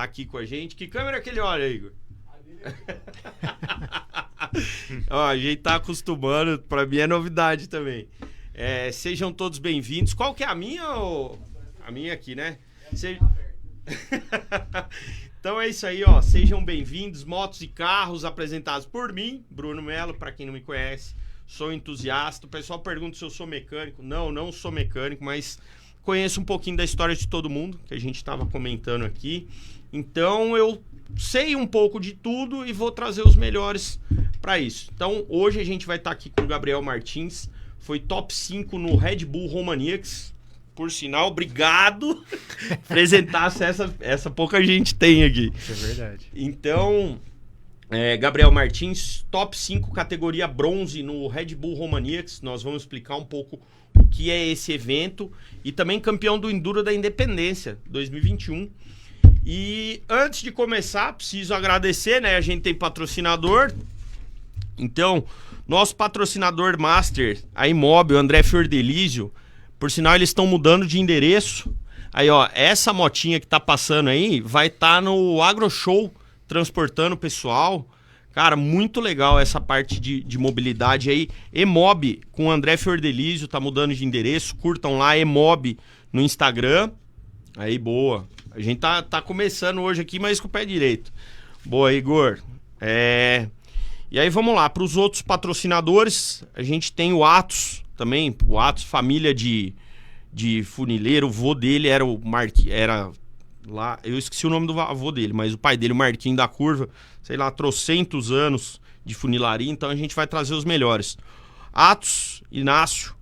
tá aqui com a gente. Que câmera que ele olha, Igor? Ó, a gente tá acostumando, pra mim é novidade também. Sejam todos bem-vindos. Qual que é a minha? A minha aqui, né? Então é isso aí, ó. Sejam bem-vindos, motos e carros apresentados por mim, Bruno Melo, pra quem não me conhece. Sou entusiasta. O pessoal pergunta se eu sou mecânico. Não sou mecânico, mas conheço um pouquinho da história de todo mundo, que a gente estava comentando aqui. Então eu sei um pouco de tudo e vou trazer os melhores para isso. Então hoje a gente vai estar aqui com o Gabriel Martins. Foi top 5 no Red Bull Romaniacs. Por sinal, obrigado. Apresentasse essa pouca gente tem aqui. Isso é verdade. Então, Gabriel Martins, top 5 categoria bronze no Red Bull Romaniacs. Nós vamos explicar um pouco o que é esse evento. E também campeão do Enduro da Independência 2021. E antes de começar, preciso agradecer, né? A gente tem patrocinador. Então, nosso patrocinador master, a Imob, o André Fiordelizio, por sinal, eles estão mudando de endereço. Aí, ó, essa motinha que tá passando aí vai estar no Agro Show, transportando o pessoal. Cara, muito legal essa parte de mobilidade aí. Emob com o André Fiordelizio, tá mudando de endereço. Curtam lá, Emob no Instagram. Aí, boa. A gente tá começando hoje aqui, mas com o pé direito. Boa, Igor. E aí, vamos lá. Para os outros patrocinadores, a gente tem o Atos também. O Atos, família de funileiro. O vô dele era o era lá, eu esqueci o nome do avô dele, mas o pai dele, o Marquinho da Curva, sei lá, trocentos anos de funilaria. Então a gente vai trazer os melhores. Atos, Inácio.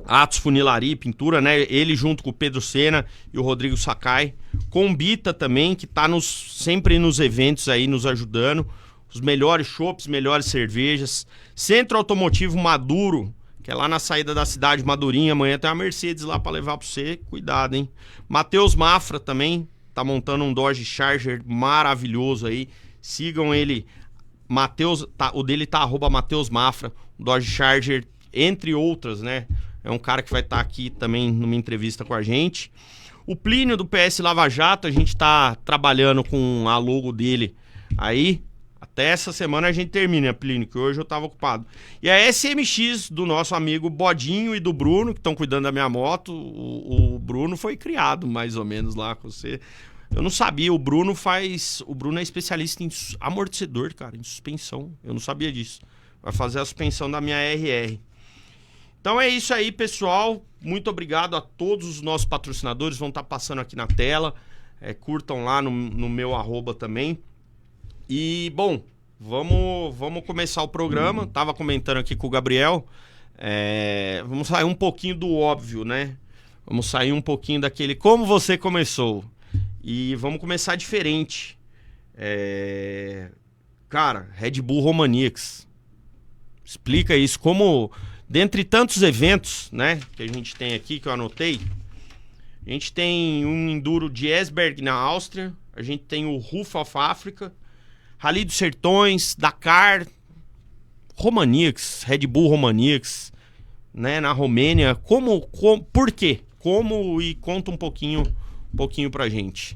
Atos Funilaria e Pintura, né? Ele junto com o Pedro Sena e o Rodrigo Sakai. Combita também, que tá sempre nos eventos aí, nos ajudando. Os melhores chopps, melhores cervejas. Centro Automotivo Maduro, que é lá na saída da cidade, Madurinha. Amanhã tem uma Mercedes lá pra levar pra você. Cuidado, hein? Matheus Mafra também tá montando um Dodge Charger maravilhoso aí. Sigam ele. O dele tá @Matheus Mafra. Dodge Charger, entre outras, né? É um cara que vai estar aqui também numa entrevista com a gente. O Plínio do PS Lava Jato, a gente tá trabalhando com a logo dele aí. Até essa semana a gente termina, Plínio, que hoje eu tava ocupado. E a SMX do nosso amigo Bodinho e do Bruno, que estão cuidando da minha moto. O Bruno foi criado mais ou menos lá com você. Eu não sabia, o Bruno é especialista em amortecedor, cara, em suspensão. Eu não sabia disso. Vai fazer a suspensão da minha RR. Então é isso aí, pessoal. Muito obrigado a todos os nossos patrocinadores. Vão estar passando aqui na tela. Curtam lá no meu @ também. E, bom, vamos começar o programa. Tava comentando aqui com o Gabriel. Vamos sair um pouquinho do óbvio, né? Vamos sair um pouquinho daquele como você começou. E vamos começar diferente. Cara, Red Bull Romaniacs. Explica isso, como... Dentre tantos eventos, né, que a gente tem aqui, que eu anotei, a gente tem um Enduro de Esberg na Áustria, a gente tem o Roof of Africa, Rally dos Sertões, Dakar, Romaniacs, Red Bull Romaniacs, né, na Romênia. Por quê? Como, e conta um pouquinho pra gente.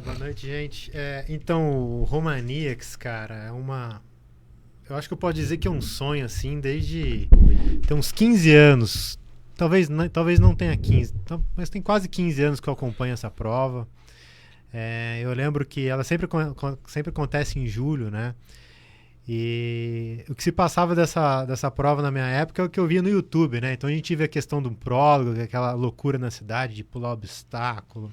Boa noite, gente. Então, o Romaniacs, cara, eu acho que eu posso dizer que é um sonho, assim, desde... Tem uns 15 anos. Talvez não tenha 15, mas tem quase 15 anos que eu acompanho essa prova. Eu lembro que ela sempre acontece em julho, né? E o que se passava dessa prova na minha época é o que eu via no YouTube, né? Então a gente vê a questão do prólogo, aquela loucura na cidade de pular obstáculo.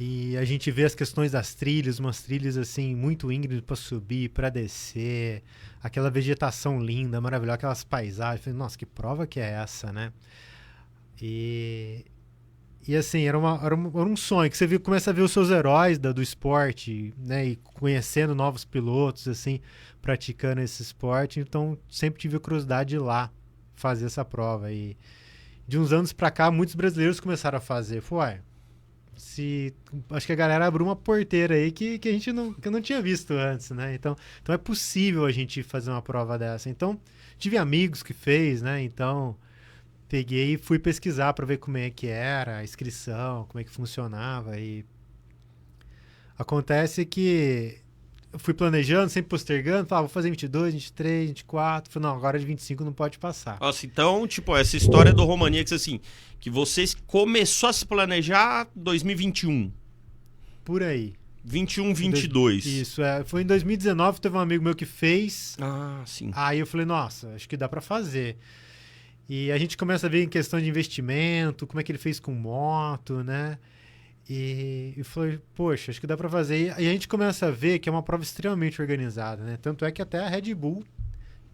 E a gente vê as questões das trilhas, umas trilhas assim muito íngremes para subir, para descer, aquela vegetação linda, maravilhosa, aquelas paisagens. Falei, nossa, que prova que é essa, né? E assim, era um sonho que você começa a ver os seus heróis do esporte, né? E conhecendo novos pilotos, assim, praticando esse esporte. Então, sempre tive a curiosidade de ir lá fazer essa prova. E de uns anos para cá, muitos brasileiros começaram a fazer. Foi, acho que a galera abriu uma porteira aí que a gente não tinha visto antes, né? Então é possível a gente fazer uma prova dessa. Então, tive amigos que fez, né? Então, peguei e fui pesquisar para ver como é que era a inscrição, como é que funcionava. E acontece que eu fui planejando, sempre postergando, falava, vou fazer 22, 23, 24. Falei, não, agora de 25 não pode passar. Nossa, então, tipo, essa história do Romaníacs, assim, que você começou a se planejar 2021. Por aí. 21, 22. Isso, foi em 2019, teve um amigo meu que fez. Ah, sim. Aí eu falei, nossa, acho que dá pra fazer. E a gente começa a ver em questão de investimento, como é que ele fez com moto, né? E falei, poxa, acho que dá pra fazer. E a gente começa a ver que é uma prova extremamente organizada, né? Tanto é que até a Red Bull,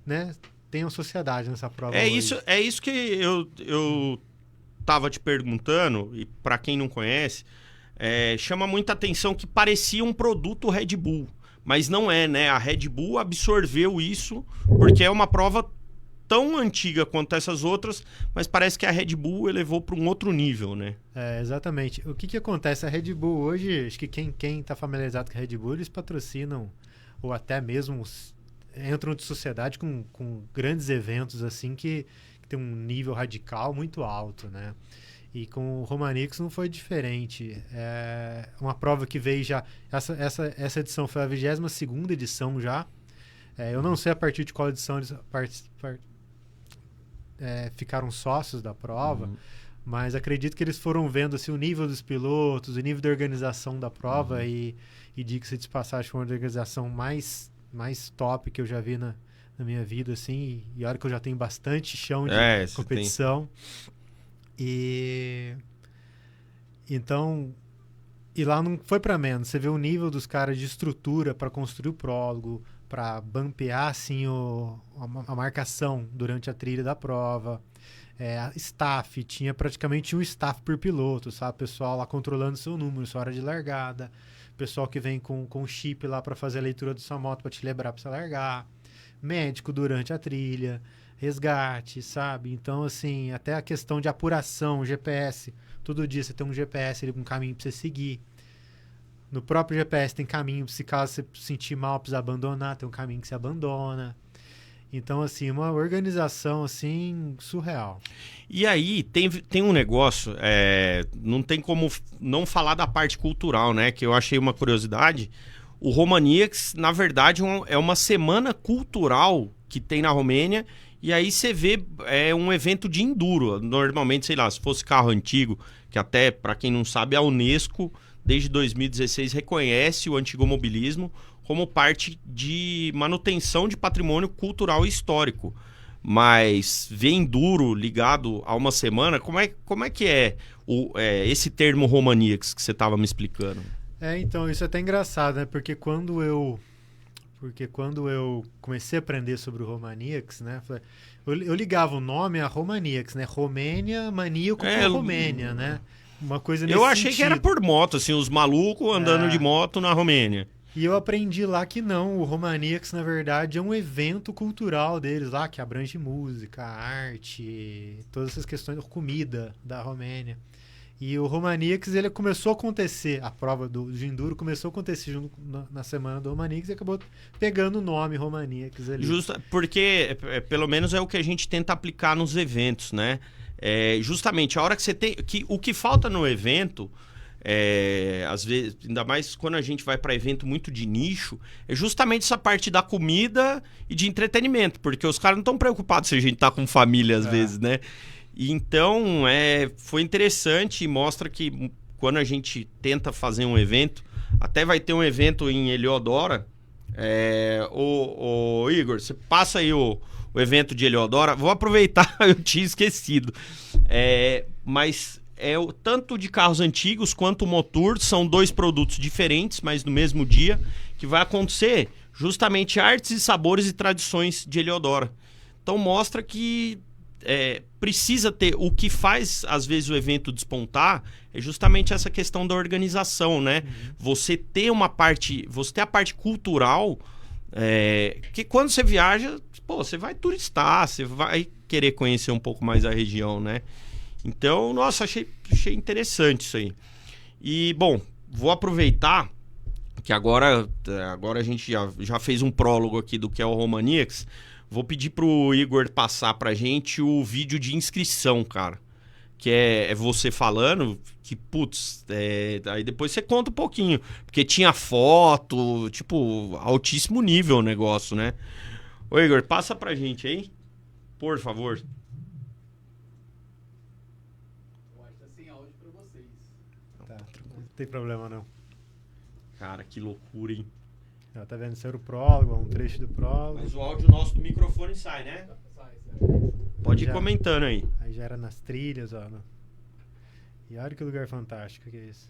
né, tem uma sociedade nessa prova. É isso que eu tava te perguntando, e pra quem não conhece, chama muita atenção que parecia um produto Red Bull, mas não é, né? A Red Bull absorveu isso porque é uma prova tão antiga quanto essas outras, mas parece que a Red Bull elevou para um outro nível, né? Exatamente. O que acontece? A Red Bull hoje, acho que quem tá familiarizado com a Red Bull, eles patrocinam, ou até mesmo entram de sociedade com grandes eventos assim que tem um nível radical muito alto, né? E com o Romanix não foi diferente. É uma prova que veio já... Essa edição foi a 22ª edição já. Eu não sei a partir de qual edição eles ficaram sócios da prova, mas acredito que eles foram vendo assim, o nível dos pilotos, o nível da organização da prova e diga-se de passagem, foi uma organização mais top que eu já vi na minha vida, assim, e olha que eu já tenho bastante chão de competição. E então, e lá não foi para menos. Você vê o nível dos caras de estrutura para construir o prólogo, para bampear assim a marcação durante a trilha da prova. Staff, tinha praticamente um staff por piloto, sabe? Pessoal lá controlando seu número, sua hora de largada. Pessoal que vem com chip lá para fazer a leitura da sua moto para te lembrar para você largar. Médico durante a trilha. Resgate, sabe? Então, assim, até a questão de apuração, GPS. Todo dia você tem um GPS ali com um caminho para você seguir. No próprio GPS tem caminho, se caso você sentir mal, precisar abandonar, tem um caminho que você abandona. Então, assim, uma organização, assim, surreal. E aí, tem um negócio, não tem como não falar da parte cultural, né? Que eu achei uma curiosidade. O Romaníacs, na verdade, é uma semana cultural que tem na Romênia. E aí você vê um evento de enduro. Normalmente, sei lá, se fosse carro antigo, que até, para quem não sabe, a Unesco, desde 2016, reconhece o antigomobilismo como parte de manutenção de patrimônio cultural e histórico. Mas ver enduro ligado a uma semana, como é que esse termo Romaníacs que você estava me explicando? Então, isso é até engraçado, né? Porque quando eu comecei a aprender sobre o Romaníacs, né? Eu ligava o nome a Romaníacs, né? Romênia, maníaco com Romênia, né? Uma coisa nesse Eu achei sentido. que era por moto, assim, os malucos andando de moto na Romênia. E eu aprendi lá que não, o Romaníacs, na verdade, é um evento cultural deles lá, que abrange música, arte, todas essas questões, comida da Romênia. E o Romaníacs, ele começou a acontecer, a prova de enduro começou a acontecer junto na semana do Romaníacs e acabou pegando o nome Romaníacs ali. Justo, porque pelo menos é o que a gente tenta aplicar nos eventos, né? Justamente, a hora que você tem... o que falta no evento, às vezes, ainda mais quando a gente vai para evento muito de nicho, é justamente essa parte da comida e de entretenimento, porque os caras não estão preocupados se a gente tá com família às vezes, né? Então, foi interessante e mostra que quando a gente tenta fazer um evento, até vai ter um evento em Heliodora. O Igor, você passa aí o evento de Heliodora. Vou aproveitar, eu tinha esquecido. Mas tanto de carros antigos quanto o Motur são dois produtos diferentes, mas no mesmo dia, que vai acontecer justamente artes e sabores e tradições de Heliodora. Então mostra que precisa ter... O que faz, às vezes, o evento despontar é justamente essa questão da organização, né? Você ter a parte cultural, que quando você viaja, você vai turistar, você vai querer conhecer um pouco mais a região, né? Então, nossa, achei interessante isso aí. E, bom, vou aproveitar que agora a gente já fez um prólogo aqui do que é o Romaníacs. Vou pedir pro Igor passar pra gente o vídeo de inscrição, cara. Que é você falando que, putz, aí depois você conta um pouquinho. Porque tinha foto, tipo, altíssimo nível o negócio, né? Ô, Igor, passa pra gente aí, por favor. Eu acho que tá sem áudio pra vocês. Tá, não tem problema não. Cara, que loucura, hein? Tá vendo? Isso era o prólogo, um trecho do prólogo. Mas o áudio nosso do microfone sai, né? Sai. Pode ir Já. comentando aí. Aí já era nas trilhas, ó. E olha que lugar fantástico que é esse.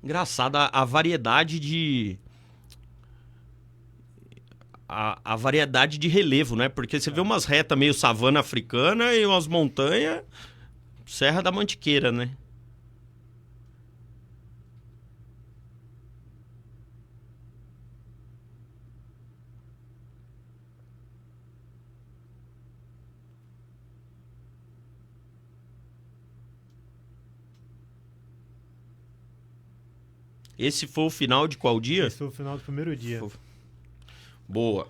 Engraçado a variedade de... A variedade de relevo, né? Porque você vê umas retas meio savana africana e umas montanhas... Serra da Mantiqueira, né? Esse foi o final de qual dia? Esse foi o final do primeiro dia. Boa.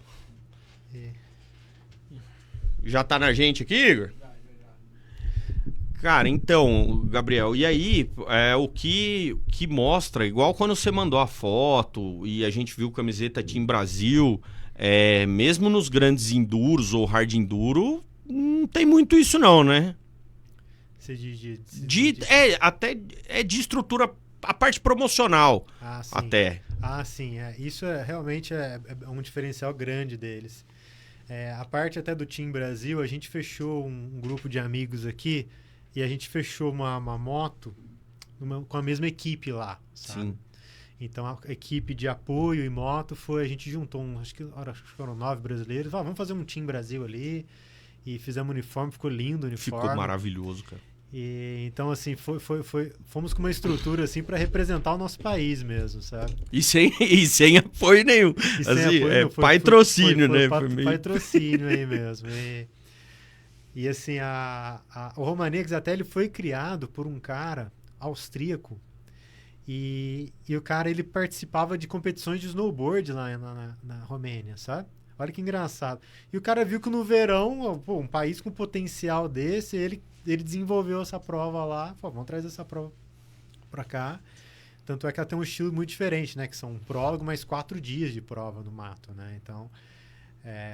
E- Já tá na gente aqui, Igor? Cara, então, Gabriel, e aí, o que mostra, igual quando você mandou a foto e a gente viu camiseta Team Brasil, mesmo nos grandes enduros ou hard enduro, não tem muito isso não, né? Você diz Até de estrutura, a parte promocional, Ah, sim. até. Ah, sim. Isso realmente é um diferencial grande deles. A parte até do Team Brasil, a gente fechou um grupo de amigos aqui e a gente fechou uma moto com a mesma equipe lá, sabe? Sim. Então a equipe de apoio e moto a gente juntou, acho que foram 9 brasileiros. Vamos fazer um Team Brasil ali. E fizemos o uniforme, ficou lindo o uniforme. Ficou maravilhoso, cara. E, então, assim, fomos com uma estrutura assim para representar o nosso país mesmo, sabe? E sem apoio nenhum. E sem Assim, apoio, patrocínio, né? Foi Foi meio- patrocínio aí mesmo. E assim, o Romanex até ele foi criado por um cara austríaco e o cara ele participava de competições de snowboard lá na Romênia, sabe? Olha que engraçado. E o cara viu que no verão, pô, um país com potencial desse, ele desenvolveu essa prova lá. Pô, vamos trazer essa prova pra cá. Tanto é que ela tem um estilo muito diferente, né? Que são um prólogo mais 4 dias de prova no mato, né? Então,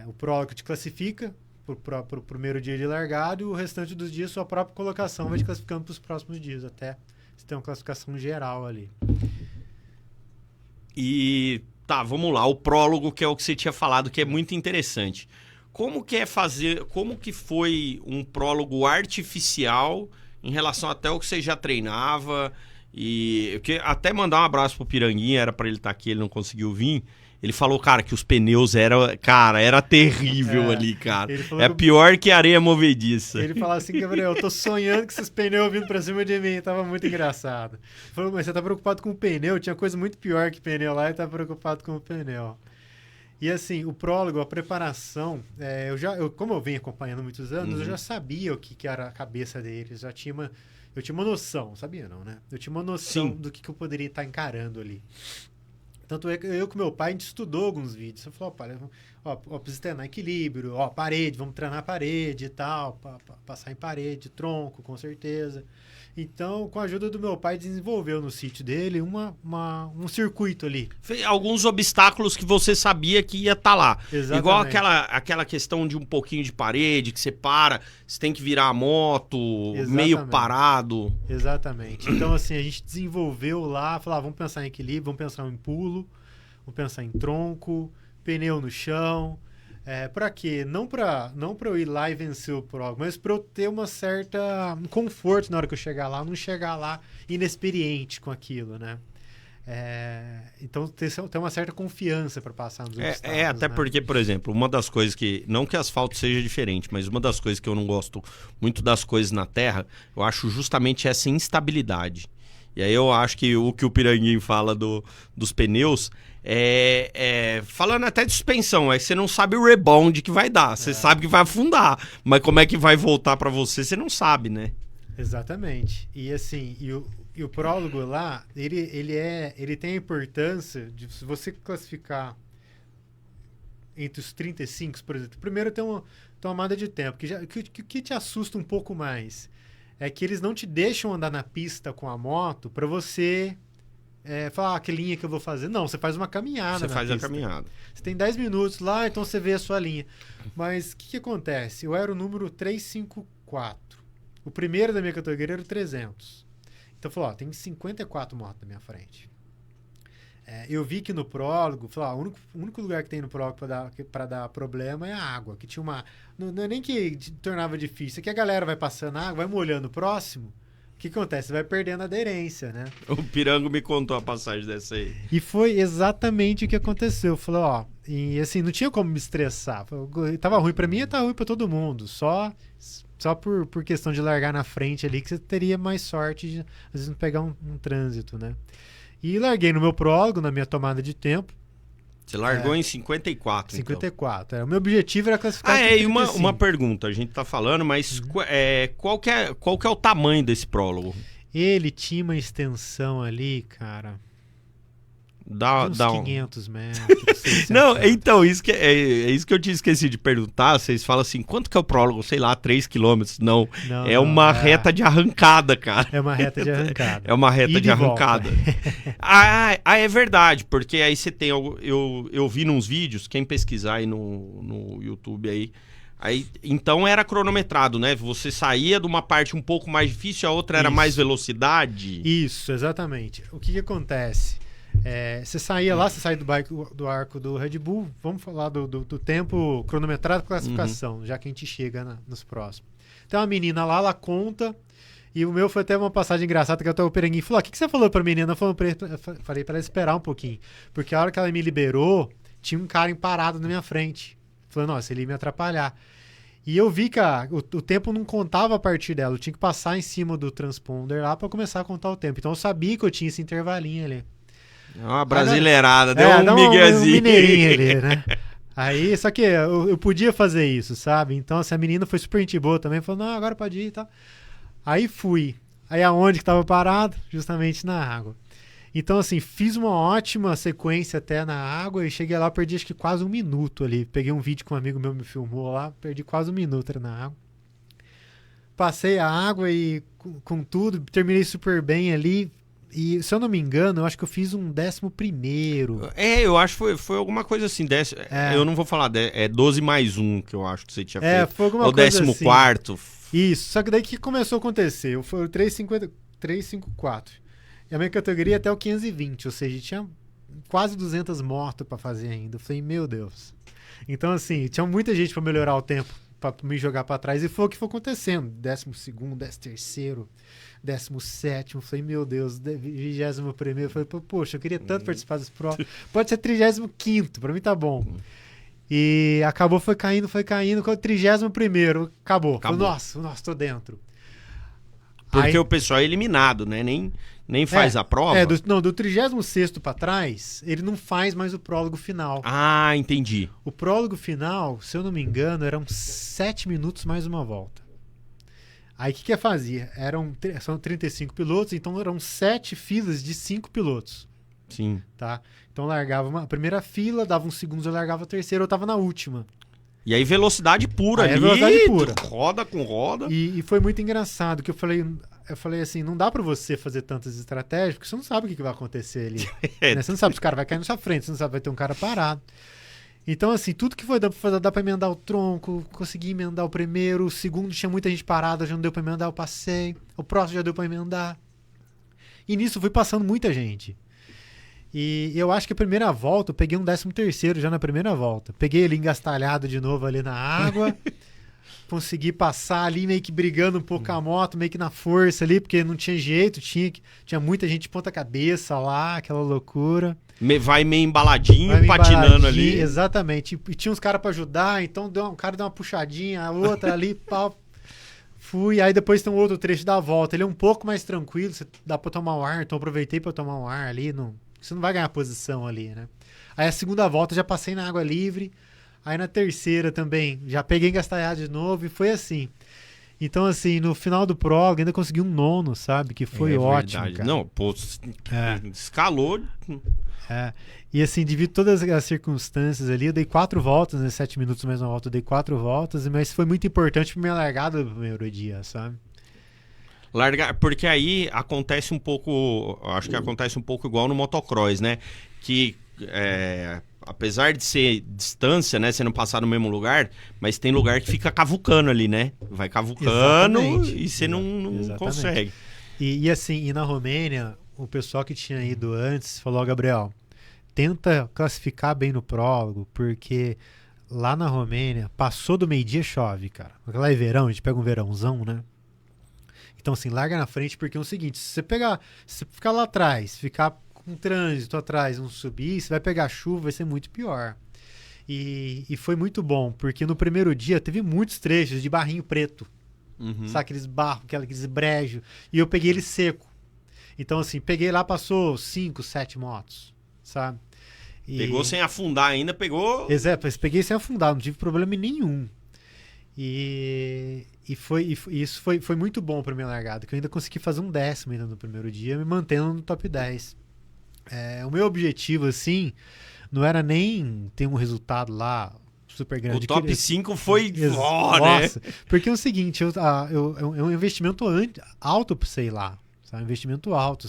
o prólogo te classifica pro primeiro dia de largado e o restante dos dias sua própria colocação vai te classificando pros próximos dias, até você ter uma classificação geral ali. E tá, vamos lá, o prólogo que é o que você tinha falado, que é muito interessante. Como que foi um prólogo artificial em relação até o que você já treinava? E eu queria até mandar um abraço pro Piranguinha, era pra ele estar aqui, ele não conseguiu vir. Ele falou, cara, que os pneus era terrível ali, cara. É pior que areia movediça. Ele falou assim, Gabriel, eu tô sonhando com esses pneus vindo pra cima de mim. Tava muito engraçado. Ele falou, mas você tá preocupado com o pneu? Tinha coisa muito pior que pneu lá e tá preocupado com o pneu. E assim, o prólogo, a preparação, como eu venho acompanhando há muitos anos, eu já sabia o que era a cabeça deles. Eu tinha uma noção, sabia não, né? Eu tinha uma noção do que eu poderia estar encarando ali. Tanto é que eu com meu pai, a gente estudou alguns vídeos. Eu falei, preciso treinar equilíbrio, parede, vamos treinar parede e tal, passar em parede, tronco, com certeza. Então, com a ajuda do meu pai, desenvolveu no sítio dele um circuito ali. Alguns obstáculos que você sabia que ia estar lá. Exatamente. Igual aquela questão de um pouquinho de parede, que você tem que virar a moto, meio parado. Exatamente. Então, assim, a gente desenvolveu lá, falou, vamos pensar em equilíbrio, vamos pensar em pulo, vamos pensar em tronco, pneu no chão. Pra quê? Não pra eu ir lá e vencer o prólogo, mas pra eu ter um conforto na hora que eu chegar lá, não chegar lá inexperiente com aquilo, né? Então, ter uma certa confiança para passar nos obstáculos. Até né? porque, por exemplo, uma das coisas que... Não que asfalto seja diferente, mas uma das coisas que eu não gosto muito das coisas na terra, eu acho justamente essa instabilidade. E aí eu acho que o Piranguinho fala dos pneus... falando até de suspensão, você não sabe o rebound que vai dar. Você sabe que vai afundar, mas como é que vai voltar para você não sabe, né? Exatamente. E assim, o prólogo lá, ele tem a importância de, se você classificar entre os 35, por exemplo. Primeiro tem uma tomada de tempo, que te assusta um pouco mais é que eles não te deixam andar na pista com a moto para você falar, que linha que eu vou fazer. Não, você faz uma caminhada Você faz a caminhada. Você tem 10 minutos lá, então você vê a sua linha. Mas o que acontece? Eu era o número 354. O primeiro da minha categoria era o 300. Então, falou, tem 54 motos na minha frente. Eu vi que no prólogo, o único lugar que tem no prólogo para dar problema é a água. Que tinha uma... Não é nem que tornava difícil, é que a galera vai passando a água, vai molhando o próximo. O que acontece? Você vai perdendo a aderência, né? O Pirango me contou a passagem dessa aí. E foi exatamente o que aconteceu. Falou, e assim, não tinha como me estressar. Tava ruim pra mim e tava ruim pra todo mundo. Só por questão de largar na frente ali, que você teria mais sorte de, às vezes, não pegar um trânsito, né? E larguei no meu prólogo, na minha tomada de tempo. Você largou em 54, 54. O meu objetivo era classificar e uma pergunta. A gente tá falando, mas qual que é o tamanho desse prólogo? Ele tinha uma extensão ali, cara... uns 500 metros. 600 Não, metros. então, isso que é isso que eu tinha esquecido de perguntar. Vocês falam assim, quanto que é o prólogo? Sei lá, 3 quilômetros. Não, uma reta de arrancada, cara. É uma reta de arrancada. É uma reta de arrancada. É verdade, porque aí você tem... Eu vi nos vídeos, quem pesquisar aí no YouTube aí, então era cronometrado, né? Você saía de uma parte um pouco mais difícil, a outra era mais velocidade. Isso, exatamente. O que acontece? Você saía lá, você saía do arco do Red Bull, vamos falar do tempo cronometrado com classificação, já que a gente chega nos próximos. Tem uma menina lá, ela conta, e o meu foi até uma passagem engraçada, que até o Perenguinho falou, o que você falou pra menina? Eu falei pra ela esperar um pouquinho, porque a hora que ela me liberou, tinha um cara parado na minha frente, falando, nossa, ele ia me atrapalhar. E eu vi que o tempo não contava a partir dela, eu tinha que passar em cima do transponder lá pra começar a contar o tempo, então eu sabia que eu tinha esse intervalinho ali. Uma brasileirada, deu um miguezinho. Um mineirinho ali, né? Aí, só que eu podia fazer isso, sabe? Então, assim, a menina foi super gente boa também, falou, não, agora pode ir e tal. Aí fui. Aí aonde que tava parado? Justamente na água. Então, assim, fiz uma ótima sequência até na água e cheguei lá, perdi acho que quase 1 minuto ali. Peguei um vídeo que um amigo meu me filmou lá, perdi quase 1 minuto na água. Passei a água e com tudo, terminei super bem ali. E, se eu não me engano, eu acho que eu fiz um 11º. Eu acho que foi alguma coisa assim. Eu não vou falar, 12 mais 1 que eu acho que você tinha feito. Foi alguma ou coisa 14º. Assim. Isso, só que daí que começou a acontecer? Foi o 354. E a minha categoria até o 520, ou seja, tinha quase 200 motos pra fazer ainda. Eu falei, meu Deus. Então, assim, tinha muita gente pra melhorar o tempo, pra me jogar pra trás. E foi o que foi acontecendo. 12º, 13º. 17º, eu falei, meu Deus, 21º, eu falei, poxa, eu queria tanto participar desse pro. Pode ser 35º, pra mim tá bom. E acabou, foi caindo, com o 31º, acabou. Falei, nossa, tô dentro. Porque o pessoal é eliminado, né? Nem faz a prova. Do 36º pra trás, ele não faz mais o prólogo final. Ah, entendi. O prólogo final, se eu não me engano, eram 7 minutos mais uma volta. Aí o que fazia? São 35 pilotos, então eram 7 filas de 5 pilotos. Sim. Tá? Então eu a primeira fila, dava uns segundos, eu largava a terceira, eu tava na última. E aí velocidade pura ali. Velocidade pura. Roda com roda. E foi muito engraçado, que eu falei assim, não dá pra você fazer tantas estratégias, porque você não sabe o que vai acontecer ali. Né? Você não sabe se o cara vai cair na sua frente, você não sabe se vai ter um cara parado. Então, assim, tudo que foi dá pra emendar o tronco, consegui emendar o primeiro, o segundo tinha muita gente parada, já não deu pra emendar, eu passei. O próximo já deu pra emendar. E nisso fui passando muita gente. E eu acho que a primeira volta, eu peguei um 13º já na primeira volta. Peguei ele engastalhado de novo ali na água. Consegui passar ali meio que brigando um pouco com a moto, meio que na força ali, porque não tinha jeito, tinha muita gente de ponta cabeça lá, aquela loucura. Vai meio embaladinho, patinando ali. Exatamente. E tinha uns caras pra ajudar, então um cara deu uma puxadinha, a outra ali, pau. Fui, aí depois tem um outro trecho da volta. Ele é um pouco mais tranquilo, dá pra tomar um ar, então aproveitei pra tomar um ar ali. Você não vai ganhar posição ali, né? Aí a segunda volta já passei na água livre. Aí na terceira também, já peguei engastalhado de novo e foi assim. Então, assim, no final do prólogo ainda consegui um 9º, sabe? Que foi ótimo, verdade. cara. Não, pô, escalou. E assim, devido a todas as circunstâncias ali, eu dei 4 voltas, né? 7 minutos mais uma volta, eu dei 4 voltas, mas foi muito importante pra minha largada do primeiro dia, sabe? Largar, porque aí acontece um pouco, acho que acontece um pouco igual no motocross, né? Que apesar de ser distância, né? Você não passar no mesmo lugar, mas tem lugar que fica cavucando ali, né? Vai cavucando e você não consegue. E assim, e na Romênia, o pessoal que tinha ido antes falou, Gabriel, tenta classificar bem no prólogo, porque lá na Romênia, passou do meio-dia chove, cara. Lá é verão, a gente pega um verãozão, né? Então, assim, larga na frente, porque é o seguinte, se você ficar lá atrás, ficar com trânsito atrás, não subir, você vai pegar chuva, vai ser muito pior. E foi muito bom, porque no primeiro dia teve muitos trechos de barrinho preto. Sabe, aqueles barros, aqueles brejos. E eu peguei ele seco. Então, assim, peguei lá, passou 5, 7 motos, sabe? Pegou sem afundar ainda, pegou... Exato, peguei sem afundar, não tive problema nenhum. Isso foi muito bom para minha largada, que eu ainda consegui fazer um 10º ainda no primeiro dia, me mantendo no top 10. O meu objetivo, assim, não era nem ter um resultado lá super grande. O top 5 foi né? Nossa, porque é o seguinte, é um investimento alto para você ir lá, sabe? Um investimento alto.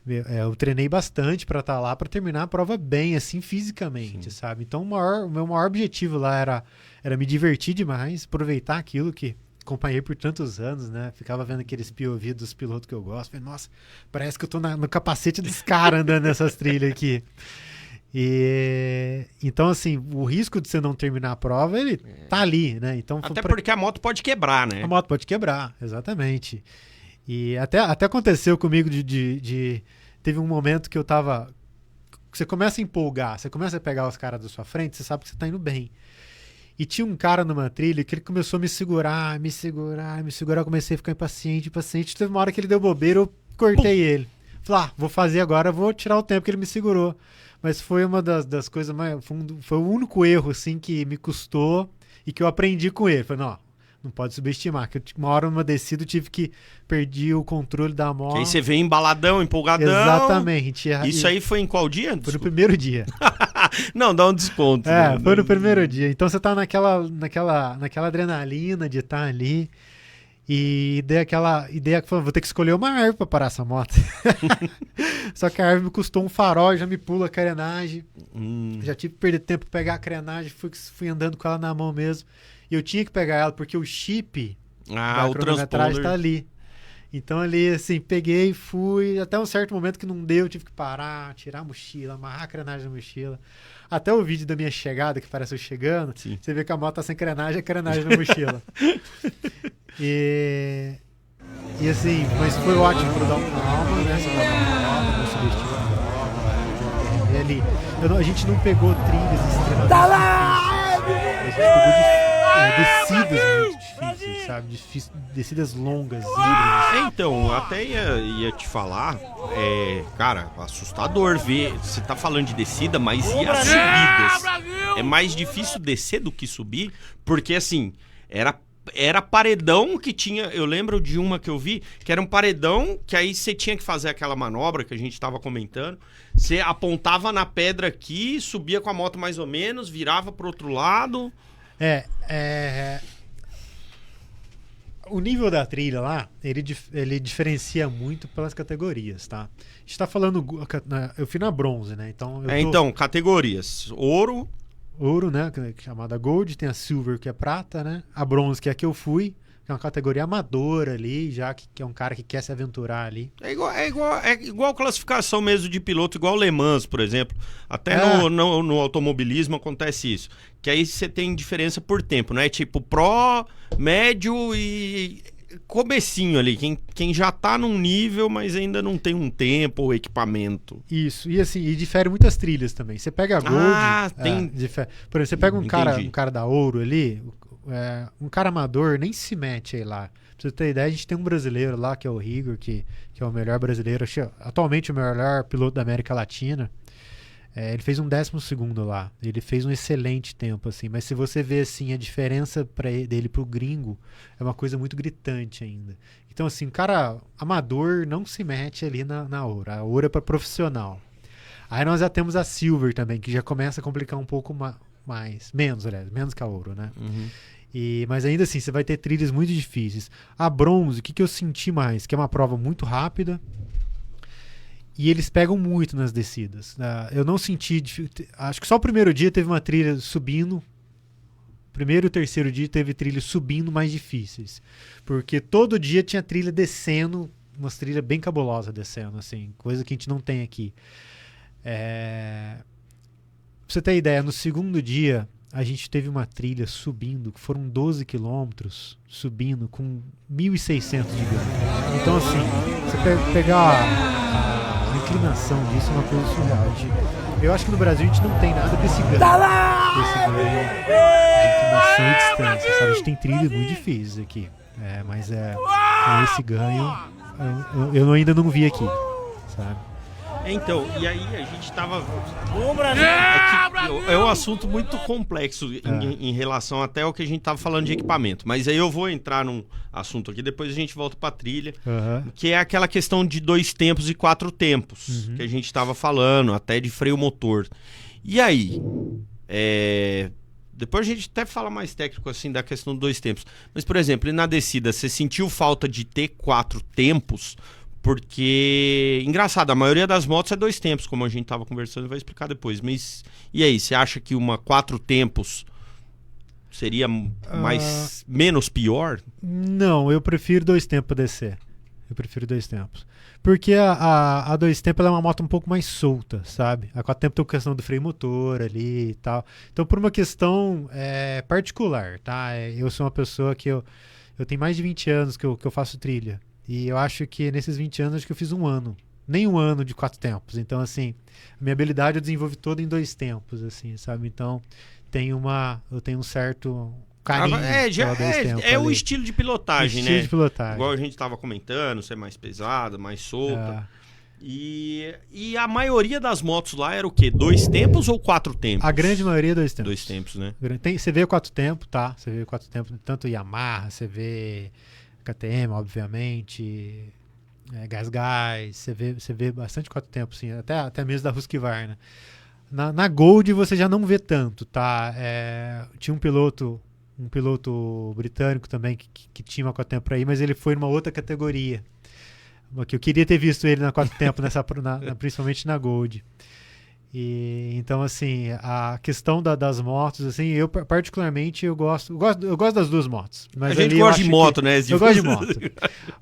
Eu treinei bastante para estar lá, para terminar a prova bem, assim, fisicamente, sabe? Então, o meu maior objetivo lá era me divertir demais, aproveitar aquilo que acompanhei por tantos anos, né? Ficava vendo aqueles POV dos pilotos que eu gosto. Falei, nossa, parece que eu tô no capacete dos caras andando nessas trilhas aqui. Então, assim, o risco de você não terminar a prova, ele tá ali, né? Então, até porque a moto pode quebrar, né? A moto pode quebrar, exatamente. E até aconteceu comigo teve um momento que eu tava... Você começa a empolgar, você começa a pegar os caras da sua frente, você sabe que você tá indo bem. E tinha um cara numa trilha que ele começou a me segurar, eu comecei a ficar impaciente. Teve uma hora que ele deu bobeira, eu cortei ele. Falei, vou fazer agora, vou tirar o tempo que ele me segurou. Mas foi uma das coisas mais... Foi o único erro, assim, que me custou e que eu aprendi com ele. Falei, não pode subestimar, que uma hora numa descida eu perdi o controle da moto. Que aí você vem embaladão, empolgadão. Exatamente. Isso aí foi em qual dia? Foi no primeiro dia. Não, dá um desconto. Né? Foi no primeiro dia. Então você tá naquela adrenalina de estar ali e dei aquela ideia que vou ter que escolher uma árvore para parar essa moto. Só que a árvore me custou um farol, já me pula a carenagem. Já tive que perder tempo para pegar a carenagem, fui andando com ela na mão mesmo. E eu tinha que pegar ela porque o chip da cronometragem tá ali. Então ali, assim, peguei, fui, até um certo momento que não deu, eu tive que parar, tirar a mochila, amarrar a crenagem na mochila. Até o vídeo da minha chegada, que parece eu chegando, Sim. Você vê que a moto tá sem crenagem, a crenagem na mochila. E assim, mas foi ótimo para dar uma alma, né? Você dá uma alma, não subestima a prova. E ali, a gente não pegou trilhas extremamente difíceis. A gente pegou descidas muito difíceis, sabe? Descidas longas, íngremes. Então, até ia te falar, cara, assustador ver. Você tá falando de descida, mas e as subidas? É mais difícil descer do que subir, porque assim, era paredão que tinha... Eu lembro de uma que eu vi, que era um paredão, que aí você tinha que fazer aquela manobra que a gente tava comentando. Você apontava na pedra aqui, subia com a moto mais ou menos, virava pro outro lado... O nível da trilha lá, ele diferencia muito pelas categorias, tá? A gente tá falando... Eu fui na bronze, né? Então, categorias. Ouro, né? Chamada Gold. Tem a Silver, que é prata, né? A bronze, que é a que eu fui. Que é uma categoria amadora ali, já que é um cara que quer se aventurar ali. É igual classificação mesmo de piloto, igual Le Mans, por exemplo. Até no automobilismo acontece isso. Que aí você tem diferença por tempo, né? Tipo Pro, médio e comecinho ali. Quem já tá num nível, mas ainda não tem um tempo ou equipamento. Isso. E assim, difere muitas trilhas também. Você pega a Gold... tem... Por exemplo, você pega um cara da Ouro ali... um cara amador nem se mete aí lá. Pra você ter ideia, a gente tem um brasileiro lá, que é o Rigor, que é o melhor brasileiro, atualmente o melhor piloto da América Latina. Ele fez um 12º lá. Ele fez um excelente tempo, assim. Mas se você vê, assim, a diferença dele pro gringo, é uma coisa muito gritante ainda. Então, assim, um cara amador não se mete ali na Ouro. A Ouro é pra profissional. Aí nós já temos a Silver também, que já começa a complicar um pouco menos que a Ouro, né? Uhum. Mas ainda assim, você vai ter trilhas muito difíceis. A Bronze, o que eu senti mais? Que é uma prova muito rápida e eles pegam muito nas descidas. Eu não senti... Acho que só o primeiro dia teve uma trilha subindo. Primeiro e o terceiro dia teve trilhas subindo mais difíceis. Porque todo dia tinha trilha descendo, umas trilhas bem cabulosas descendo, assim, coisa que a gente não tem aqui. Pra você ter ideia, no segundo dia a gente teve uma trilha subindo, que foram 12 quilômetros subindo com 1.600 de ganho. Então assim, você pegar a inclinação disso é uma coisa surreal. Eu acho que no Brasil a gente não tem nada desse ganho. Desse ganho de inclinação e distância, sabe? A gente tem trilhas muito difíceis aqui. Mas com esse ganho eu ainda não vi aqui, sabe? Então, e aí a gente tava... É um assunto muito complexo em relação até ao que a gente tava falando de equipamento. Mas aí eu vou entrar num assunto aqui, depois a gente volta pra trilha. Que é aquela questão de 2 tempos e 4 tempos. Que a gente tava falando, até de freio motor. E aí... Depois a gente até fala mais técnico assim da questão dos 2 tempos. Mas, por exemplo, na descida, você sentiu falta de ter 4 tempos? Porque, engraçado, a maioria das motos é 2 tempos, como a gente tava conversando, vai explicar depois. Mas, e aí, você acha que uma 4 tempos seria menos pior? Não, eu prefiro 2 tempos pra descer. Eu prefiro 2 tempos. Porque a 2 tempos ela é uma moto um pouco mais solta, sabe? A 4 tempos tem a questão do freio motor ali e tal. Então, por uma questão particular, tá? Eu sou uma pessoa que eu tenho mais de 20 anos que eu faço trilha. E eu acho que nesses 20 anos, acho que eu fiz 1 ano. Nem 1 ano de 4 tempos. Então, assim, a minha habilidade eu desenvolvi toda em 2 tempos, assim, sabe? Então, eu tenho um certo carinho. É o estilo de pilotagem, né? Estilo de pilotagem. Igual a gente tava comentando, ser mais pesado, mais solta. E a maioria das motos lá era o quê? 2 tempos ou 4 tempos? A grande maioria é 2 tempos. 2 tempos, né? Você vê 4 tempos, tá? Você vê 4 tempos, tanto Yamaha, você vê... KTM, obviamente, Gás, você vê bastante 4 tempos, sim, até mesmo da Husqvarna. Na Gold você já não vê tanto, tá? Tinha um piloto britânico também que tinha uma 4 tempos aí, mas ele foi numa outra categoria. Que eu queria ter visto ele na 4 tempos, principalmente na Gold. Então, assim, a questão das motos, assim, eu particularmente eu gosto das 2 motos. Mas a gente gosta de moto, né? Eu gosto de moto.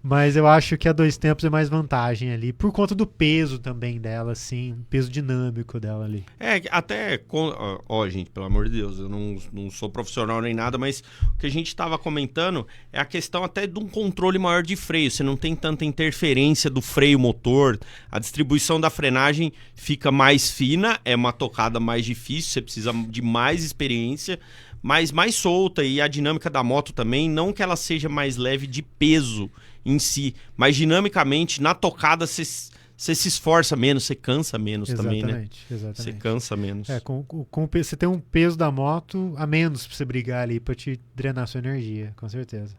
Mas eu acho que a 2 tempos é mais vantagem ali, por conta do peso também dela, assim, o peso dinâmico dela ali. Gente, pelo amor de Deus, eu não sou profissional nem nada, mas o que a gente estava comentando é a questão até de um controle maior de freio. Você não tem tanta interferência do freio motor, a distribuição da frenagem fica mais fina, é uma tocada mais difícil, você precisa de mais experiência, mas mais solta, e a dinâmica da moto também, não que ela seja mais leve de peso em si, mas dinamicamente na tocada você se esforça menos, você cansa menos também, né? Exatamente. Você cansa menos. Você tem um peso da moto a menos pra você brigar ali, pra te drenar sua energia, com certeza.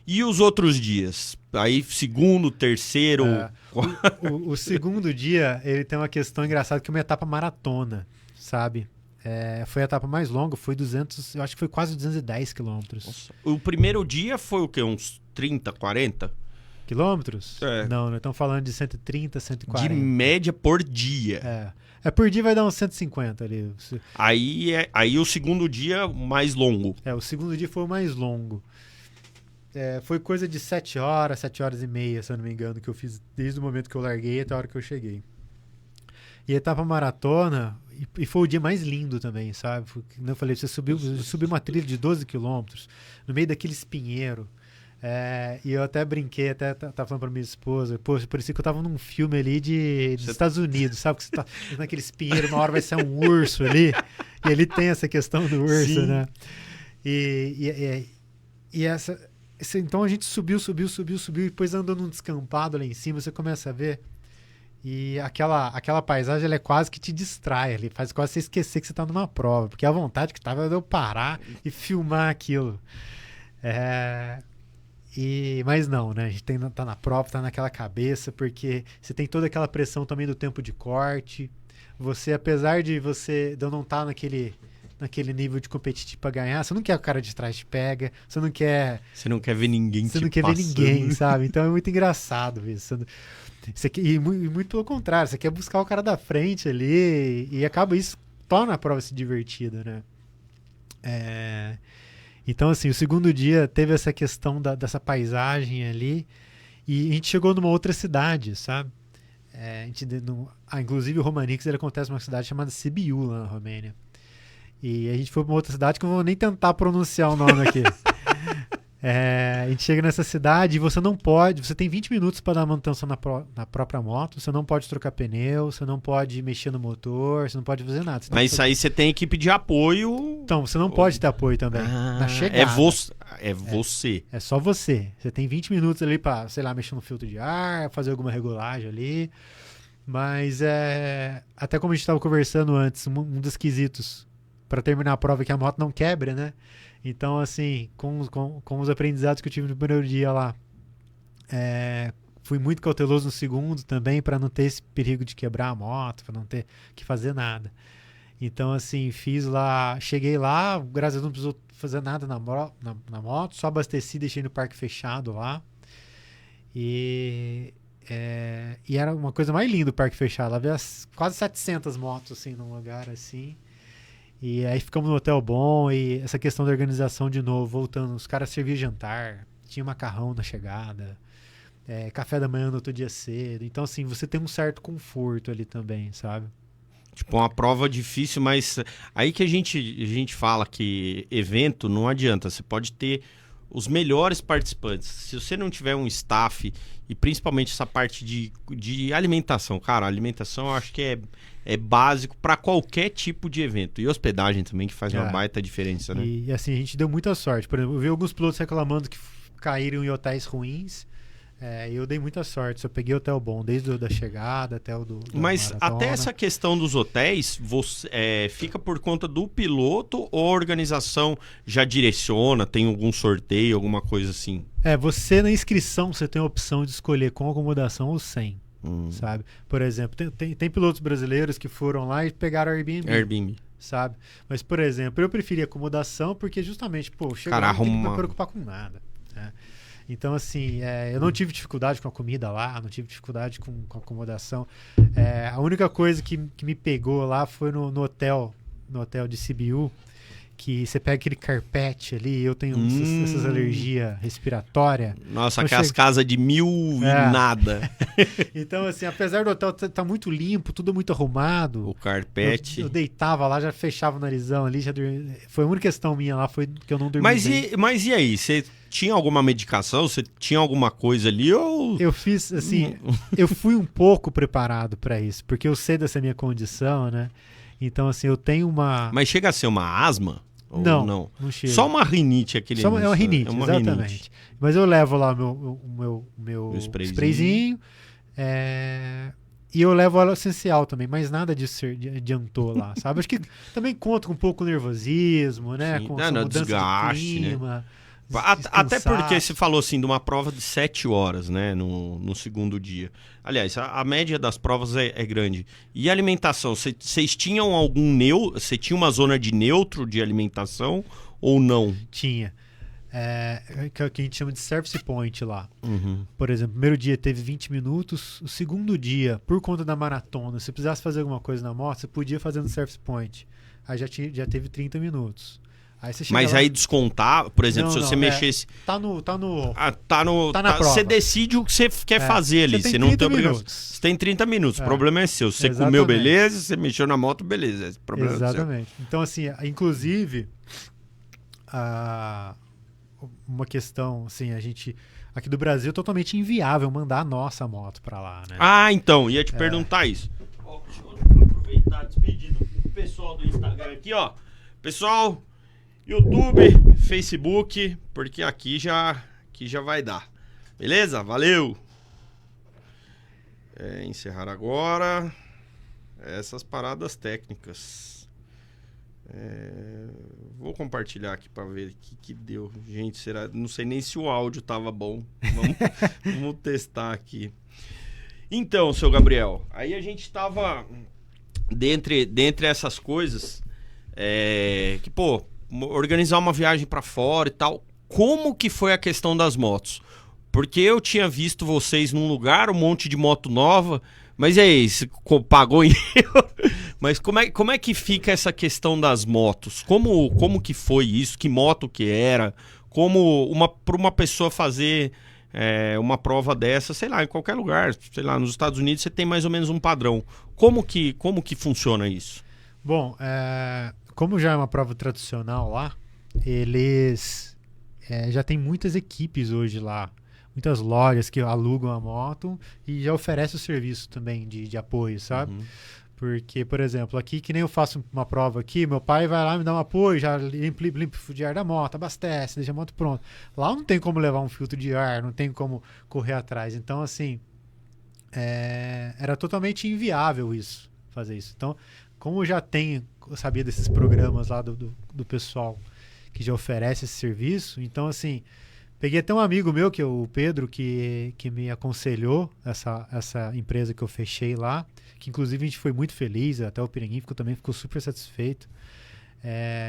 E os outros dias? Aí, segundo, terceiro... O segundo dia, ele tem uma questão engraçada, que é uma etapa maratona, sabe? Foi a etapa mais longa, foi 200, eu acho que foi quase 210 quilômetros. Nossa. O primeiro dia foi o quê? Uns 30, 40? Quilômetros? Não, nós estamos falando de 130, 140. De média por dia. Por dia vai dar uns 150 ali. Aí o segundo dia mais longo. O segundo dia foi o mais longo. Foi coisa de 7 horas e meia, se eu não me engano, que eu fiz desde o momento que eu larguei até a hora que eu cheguei. E a etapa maratona, e foi o dia mais lindo também, sabe? Como eu falei, você subiu uma trilha de 12 quilômetros, no meio daquele espinheiro. E eu até brinquei, até tava falando pra minha esposa, parecia que eu tava num filme ali dos Estados Unidos, sabe? Que você tá naquele espinheiro, uma hora vai ser um urso ali, e ele tem essa questão do urso, sim, né? Então a gente subiu, e depois andando num descampado lá em cima, você começa a ver, e aquela paisagem, ela é quase que te distrai ali, faz quase você esquecer que você tá numa prova, porque a vontade que tava era eu parar e filmar aquilo. Mas não, né? A gente tá na prova, tá naquela cabeça, porque você tem toda aquela pressão também do tempo de corte, você, apesar de eu não estar naquele nível de competitivo pra ganhar, você não quer o cara de trás te pega, você não quer ver ninguém Você te não quer ver passando. ninguém, sabe? Então é muito engraçado isso. E muito pelo contrário, você quer buscar o cara da frente ali e acaba isso, torna a prova se divertida, né? Então, assim, o segundo dia teve essa questão dessa paisagem ali e a gente chegou numa outra cidade, sabe? Inclusive o Romanix ele acontece numa cidade chamada Sibiu, lá na Romênia. E a gente foi pra uma outra cidade que eu não vou nem tentar pronunciar o nome aqui. A gente chega nessa cidade e você tem 20 minutos para dar manutenção na própria moto, você não pode trocar pneu, você não pode mexer no motor, você não pode fazer nada. Mas isso aí você tem equipe de apoio. Então, você não pode ter apoio também. Na chegada. É você. É só você. Você tem 20 minutos ali para, sei lá, mexer no filtro de ar, fazer alguma regulagem ali. Mas até como a gente estava conversando antes, um dos quesitos para terminar a prova é que a moto não quebre, né? Então, assim, com os aprendizados que eu tive no primeiro dia lá, fui muito cauteloso no segundo também para não ter esse perigo de quebrar a moto, para não ter que fazer nada. Então, assim, cheguei lá, graças a Deus não precisou fazer nada na moto, só abasteci, deixei no parque fechado lá. E era uma coisa mais linda o parque fechado, lá havia quase 700 motos, assim, num lugar assim. E aí ficamos no hotel bom e essa questão da organização de novo, voltando, os caras serviam jantar, tinha macarrão na chegada, café da manhã no outro dia cedo. Então, assim, você tem um certo conforto ali também, sabe? Tipo, uma prova difícil, mas aí que a gente fala que evento não adianta, você pode ter os melhores participantes. Se você não tiver um staff e principalmente essa parte de alimentação, cara, a alimentação eu acho que é básico para qualquer tipo de evento. E hospedagem também, que faz uma baita diferença, né? E assim, a gente deu muita sorte. Por exemplo, eu vi alguns pilotos reclamando que caíram em hotéis ruins. Eu dei muita sorte. Eu peguei hotel bom, desde o da chegada até o do Mas maratona. até essa questão dos hotéis, fica por conta do piloto ou a organização já direciona, tem algum sorteio, alguma coisa assim? Você na inscrição, você tem a opção de escolher com acomodação ou sem. Sabe? Por exemplo, tem pilotos brasileiros que foram lá e pegaram Airbnb. Sabe? Mas, por exemplo, eu preferi acomodação porque justamente, chega lá, não tem que me preocupar com nada. Né? Então, assim, eu não tive dificuldade com a comida lá, não tive dificuldade com a acomodação. A única coisa que me pegou lá foi no hotel de Sibiu, que você pega aquele carpete ali, eu tenho essas alergias respiratórias. Nossa, então aquelas casas de 1000 e nada. Então, assim, apesar do hotel estar muito limpo, tudo muito arrumado. O carpete. Eu deitava lá, já fechava o narizão ali, foi a única questão minha lá, foi que eu não dormi bem. Mas e aí, você tinha alguma medicação? Você tinha alguma coisa ali ou... Eu fiz, assim, eu fui um pouco preparado para isso, porque eu sei dessa minha condição, né? Então, assim, eu tenho uma... Mas chega a ser uma asma? Ou não chega. Só uma rinite, é uma rinite, exatamente. Rinite. Mas eu levo lá o meu sprayzinho. E eu levo óleo essencial também, mas nada disso adiantou lá, sabe? Acho que também conta com um pouco nervosismo, né? Sim. Com essa mudança desgaste, de clima. Né? Até porque você falou assim de uma prova de 7 horas, né, no segundo dia. Aliás, a média das provas é grande. E a alimentação, vocês tinham você tinha uma zona de neutro de alimentação ou não? Tinha. Que é o que a gente chama de service point lá. Uhum. Por exemplo, o primeiro dia teve 20 minutos, o segundo dia, por conta da maratona, se precisasse fazer alguma coisa na moto, você podia fazer no service point. Aí já teve 30 minutos. Mas lá... aí descontar, por exemplo, se você mexesse... Tá na prova. Você decide o que você quer fazer ali. Você não tem obrigação. Você tem 30 minutos. O problema é seu. Você comeu, beleza. Você mexeu na moto, beleza. Esse problema exatamente. É seu. Então, assim, inclusive, uma questão, assim, a gente... Aqui do Brasil é totalmente inviável mandar a nossa moto pra lá, né? Então, ia te perguntar isso. Deixa eu aproveitar despedindo o pessoal do Instagram aqui, ó. Pessoal... YouTube, Facebook, porque aqui já vai dar. Beleza? Valeu! Encerrar agora. Essas paradas técnicas. Vou compartilhar aqui para ver o que deu. Gente, será? Não sei nem se o áudio tava bom. Vamos testar aqui. Então, seu Gabriel, aí a gente tava dentre essas coisas, que, pô, organizar uma viagem pra fora e tal, como que foi a questão das motos? Porque eu tinha visto vocês num lugar, um monte de moto nova, mas e aí, você pagou em euro? Mas como é que fica essa questão das motos? Como que foi isso? Que moto que era? Para uma pessoa fazer uma prova dessa, sei lá, em qualquer lugar, sei lá, nos Estados Unidos você tem mais ou menos um padrão. Como que funciona isso? Bom, como já é uma prova tradicional lá, eles já tem muitas equipes hoje lá. Muitas lojas que alugam a moto e já oferecem o serviço também de apoio, sabe? Uhum. Porque, por exemplo, aqui que nem eu faço uma prova aqui, meu pai vai lá me dar um apoio, já limpa o de ar da moto, abastece, deixa a moto pronta. Lá não tem como levar um filtro de ar, não tem como correr atrás. Então, assim, era totalmente inviável isso, fazer isso. Então, como eu sabia desses programas lá do pessoal que já oferece esse serviço, então, assim, peguei até um amigo meu, que é o Pedro, que me aconselhou essa empresa que eu fechei lá, que inclusive a gente foi muito feliz, até o Piranguinho também ficou super satisfeito.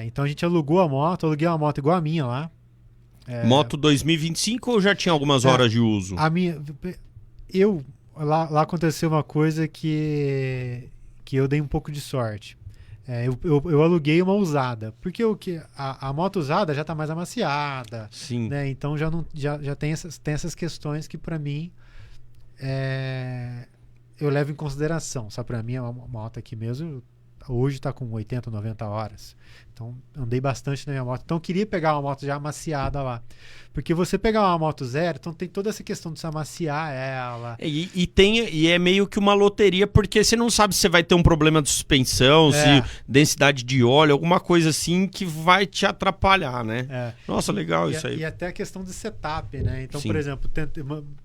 Então a gente aluguei uma moto igual a minha lá. Moto 2025 ou já tinha algumas horas de uso? Lá aconteceu uma coisa que eu dei um pouco de sorte. Eu aluguei uma usada, porque a moto usada já está mais amaciada. Sim. Né? Então já tem essas questões que para mim eu levo em consideração. Só para mim, uma moto aqui mesmo hoje está com 80, 90 horas. Então andei bastante na minha moto. Então eu queria pegar uma moto já amaciada lá. Porque você pegar uma moto zero, então tem toda essa questão de se amaciar ela. E é meio que uma loteria, porque você não sabe se você vai ter um problema de suspensão, se densidade de óleo, alguma coisa assim que vai te atrapalhar, né? Nossa, legal isso aí. E até a questão de setup, né? Então, Sim. por exemplo,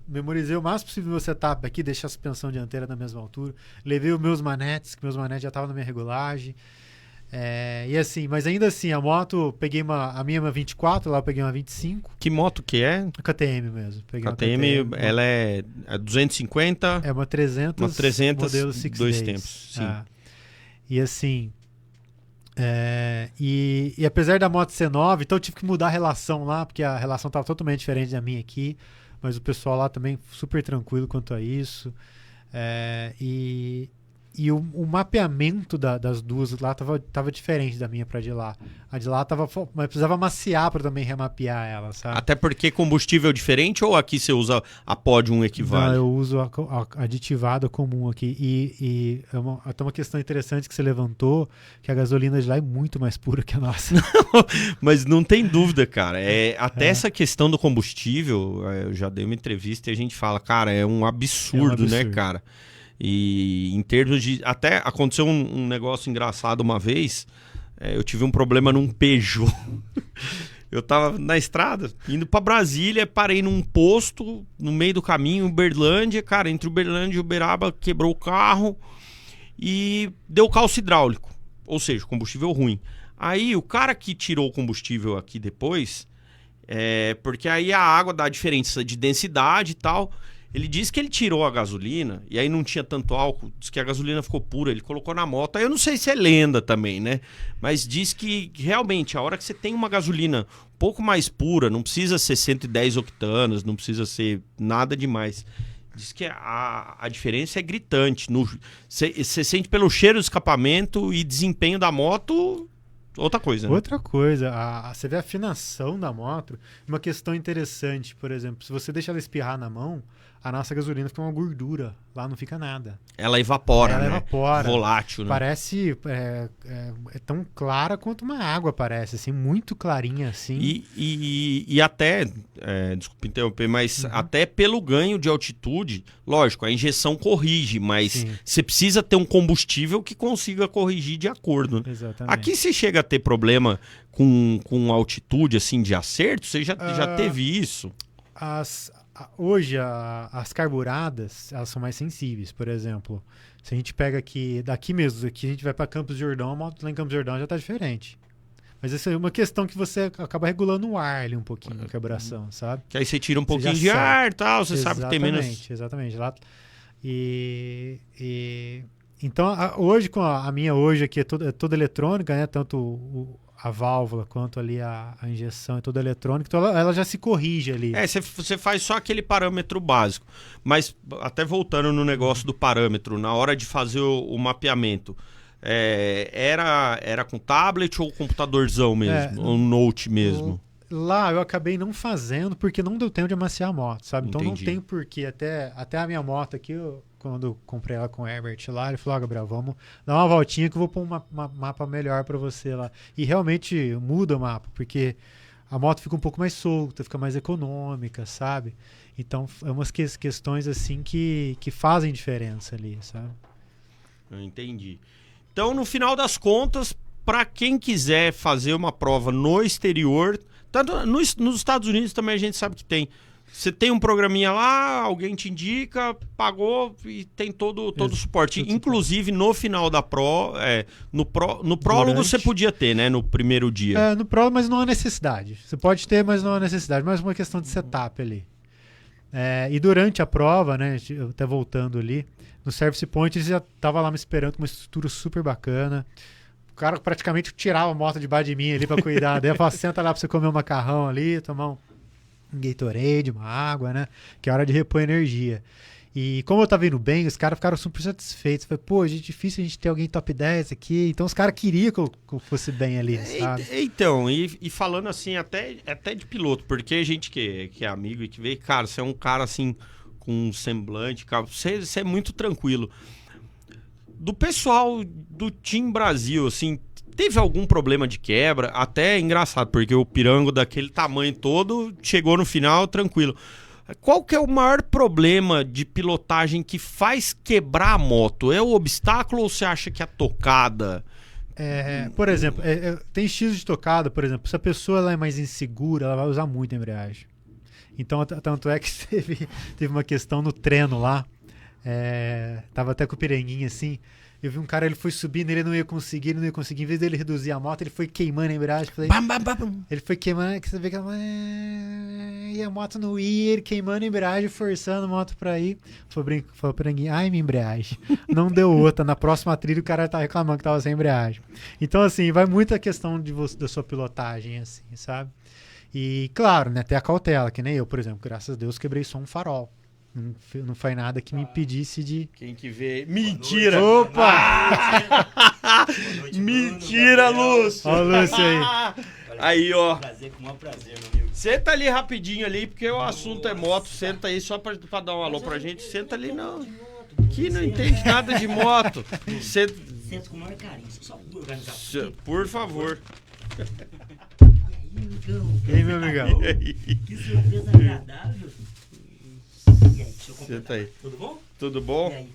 memorizei o máximo possível o meu setup aqui, deixei a suspensão dianteira na mesma altura, levei os meus manetes, que meus manetes já estavam na minha regulagem. E assim, mas ainda assim, a moto, peguei a minha é uma 24, lá eu peguei uma 25. Que moto que é? KTM mesmo. Peguei KTM, ela é 250? É uma 300, uma 300 modelo Six dois Days. tempos, sim. E assim, e apesar da moto ser nova, então eu tive que mudar a relação lá, porque a relação estava totalmente diferente da minha aqui, mas o pessoal lá também super tranquilo quanto a isso. E o mapeamento das duas lá tava diferente da minha pra de lá. A de lá mas precisava maciar pra também remapear ela, sabe? Até porque combustível é diferente ou aqui você usa a Podium equivale? Não, eu uso a aditivada comum aqui. E até uma questão interessante que você levantou, que a gasolina de lá é muito mais pura que a nossa. Mas não tem dúvida, cara. Até essa questão do combustível, eu já dei uma entrevista e a gente fala, cara, é um absurdo, né, cara? E em termos de... Até aconteceu um negócio engraçado uma vez. Eu tive um problema num Peugeot. Eu tava na estrada, indo pra Brasília, parei num posto, no meio do caminho, Uberlândia. Cara, entre Uberlândia e Uberaba, quebrou o carro e deu calço hidráulico. Ou seja, combustível ruim. Aí o cara que tirou o combustível aqui depois, porque aí a água dá diferença de densidade e tal... Ele disse que ele tirou a gasolina e aí não tinha tanto álcool, disse que a gasolina ficou pura, ele colocou na moto. Aí eu não sei se é lenda também, né? Mas diz que realmente a hora que você tem uma gasolina um pouco mais pura, não precisa ser 110 octanos, não precisa ser nada demais. Diz que a diferença é gritante. Você sente pelo cheiro do escapamento e desempenho da moto... Outra coisa, né? Outra coisa, você vê a afinação da moto. Uma questão interessante, por exemplo, se você deixa ela espirrar na mão, a nossa gasolina fica uma gordura. Lá não fica nada. Ela evapora, né? Ela evapora. Volátil, né? Parece... É tão clara quanto uma água, parece. Assim, muito clarinha, assim. E até... desculpa interromper, mas até pelo ganho de altitude, lógico, a injeção corrige, mas você precisa ter um combustível que consiga corrigir de acordo. Exatamente. Aqui você chega a ter problema com altitude, assim, de acerto? Você já teve isso? Hoje, as carburadas, elas são mais sensíveis. Por exemplo, se a gente pega daqui mesmo, aqui a gente vai para Campos do Jordão, a moto lá em Campos do Jordão já está diferente. Mas essa é uma questão que você acaba regulando o ar ali um pouquinho, a carburação, sabe? Que aí você tira um pouquinho de ar e tal, você sabe que tem menos... Exatamente. Lá, e Então, hoje, com a minha hoje aqui é toda eletrônica, né? Tanto a válvula quanto ali a injeção é toda eletrônica, então ela já se corrige ali. Você faz só aquele parâmetro básico. Mas, até voltando no negócio do parâmetro, na hora de fazer o mapeamento, era com tablet ou computadorzão mesmo? Ou note mesmo? Lá eu acabei não fazendo porque não deu tempo de amaciar a moto, sabe? Então Entendi. não tem porquê. Até a minha moto aqui, quando eu comprei ela com o Herbert lá, ele falou: Gabriel, vamos dar uma voltinha que eu vou pôr um mapa melhor pra você lá. E realmente muda o mapa, porque a moto fica um pouco mais solta, fica mais econômica, sabe? Então é umas questões assim que fazem diferença ali, sabe? Eu entendi. Então, no final das contas, para quem quiser fazer uma prova no exterior, tanto nos Estados Unidos também a gente sabe que tem. Você tem um programinha lá, alguém te pagou e tem todo o suporte. Inclusive, no final da no prólogo você podia ter, né? No primeiro dia. No prólogo, mas não há necessidade. Você pode ter, mas não há necessidade. Mais uma questão de setup ali. E durante a prova, né? Até voltando ali, no Service Point, eles já estavam lá me esperando com uma estrutura super bacana. O cara praticamente tirava a moto debaixo de mim ali pra cuidar. Daí eu falava: senta lá pra você comer um macarrão ali, tomar um Gatorade, uma água, né? Que é hora de repor energia. E como eu tava indo bem, os caras ficaram super satisfeitos. Falei: pô, é difícil a gente ter alguém top 10 aqui. Então os caras queriam que eu fosse bem ali, sabe? Então, e falando assim, até de piloto, porque a gente que é amigo e que vê, cara, você é um cara assim, com um semblante, cara, você é muito tranquilo. Do pessoal do Team Brasil, assim, teve algum problema de quebra? Até é engraçado, porque o Pirango daquele tamanho todo chegou no final tranquilo. Qual que é o maior problema de pilotagem que faz quebrar a moto? É o obstáculo ou você acha que é a tocada? Por exemplo, tem estilos de tocada, por exemplo, se a pessoa ela é mais insegura, ela vai usar muito a embreagem. Então, tanto é que teve uma questão no treino lá, tava até com o Piranguinho assim, eu vi um cara, ele foi subindo, ele não ia conseguir, em vez dele reduzir a moto, ele foi queimando a embreagem. Falei, ele foi queimando, que você vê que e a moto não ia, ele queimando a embreagem, forçando a moto pra ir. Falei pro Piranguinho: ai, minha embreagem. Não deu outra, na próxima trilha o cara tá reclamando que tava sem embreagem. Então, assim, vai muito a questão da sua pilotagem, assim, sabe? E, claro, né, ter a cautela, que nem eu, por exemplo, graças a Deus, quebrei só um farol. Não foi nada que me impedisse de... Quem que vê... Mentira! Opa! Mentira, Lúcio! Olha o Lúcio aí. Aí, ó. Prazer, com o maior prazer, meu amigo. Senta ali rapidinho ali, porque o assunto é moto. Senta aí só pra dar um alô pra gente. Senta ali, não. Que não entende nada de moto. Sento com o maior carinho. Só organizar. Por favor. E aí, meu amigão? Que surpresa agradável. E aí, deixa eu completar. Senta aí. Tudo bom? Tudo bom? E aí?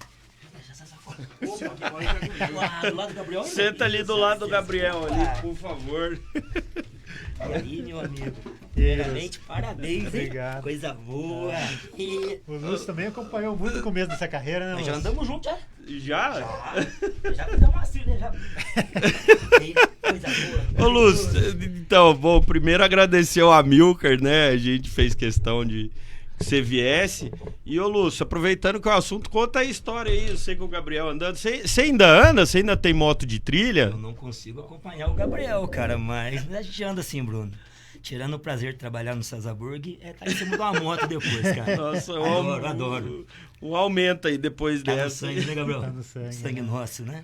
Do lado do Gabriel? Senta ali do lado do Gabriel ali, por favor. E aí, meu amigo? E aí, Primeiramente, parabéns, hein? Obrigado. Coisa boa. E... O Lúcio também acompanhou muito o começo dessa carreira, né, Nós Lúcio? já andamos juntos, já? Já? Já fizemos uma trilha, já. E coisa boa. Ô, Lúcio, então, bom, primeiro agradecer ao Amilcar, né? A gente fez questão de que você viesse. E, ô, Lúcio, aproveitando que é o assunto, conta a história aí. Eu sei que o Gabriel andando. Você ainda anda? Você ainda tem moto de trilha? Eu não consigo acompanhar o Gabriel, cara, mas a gente anda assim, Bruno. Tirando o prazer de trabalhar no Salzburg, tá em cima de uma moto depois, cara. Nossa, adoro. Um aumento aí depois Tá no dessa. sangue, né, Gabriel? Tá no sangue, né? nosso, né?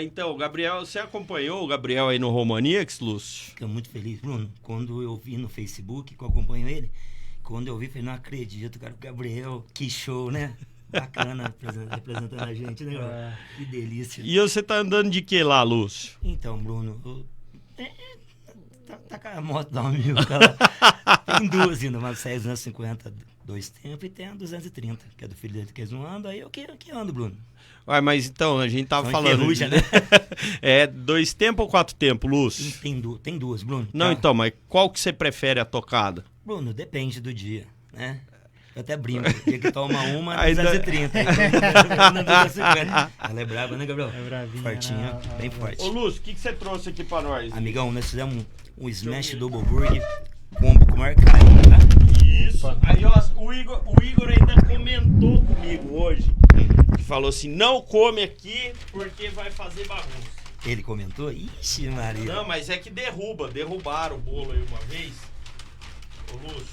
Então, Gabriel, você acompanhou o Gabriel aí no Romaníacs, Lúcio? Fico muito feliz, Bruno. Quando eu vi no Facebook, que eu acompanho ele, quando eu vi, falei: não acredito, cara, o Gabriel, que show, né? Bacana representando a gente, né, Gabriel? Que delícia. E você tá andando de que lá, Lúcio? Então, Bruno, tá com a moto da amigo, cara. Tem duas ainda, uma 650, 2 tempos, e tem a 230, que é do filho dele, que eles não andam, aí eu que ando, Bruno. Ué, mas então, a gente tava Só falando... enferruja, de... né? 2 tempos ou 4 tempos, Lúcio? Tem duas, Bruno. Não, tá? então, mas qual que você prefere a tocada? Bruno, depende do dia, né? Eu até brinco, o dia que toma uma, Ainda- 230. Na 250. Ela é brava, né, Gabriel? É bravinha, Fortinha, né? bem forte. Ô, Lúcio, o que você trouxe aqui pra nós? Amigão, nós fizemos um Smash Double Burg, combo com o maior carinho, tá? Isso. Aí, ó, o Igor ainda comentou comigo hoje. falou assim, não come aqui porque vai fazer bagunça. Ele comentou? Ixi, Maria. Não, mas é que derrubaram o bolo aí uma vez. Ô, Lúcio.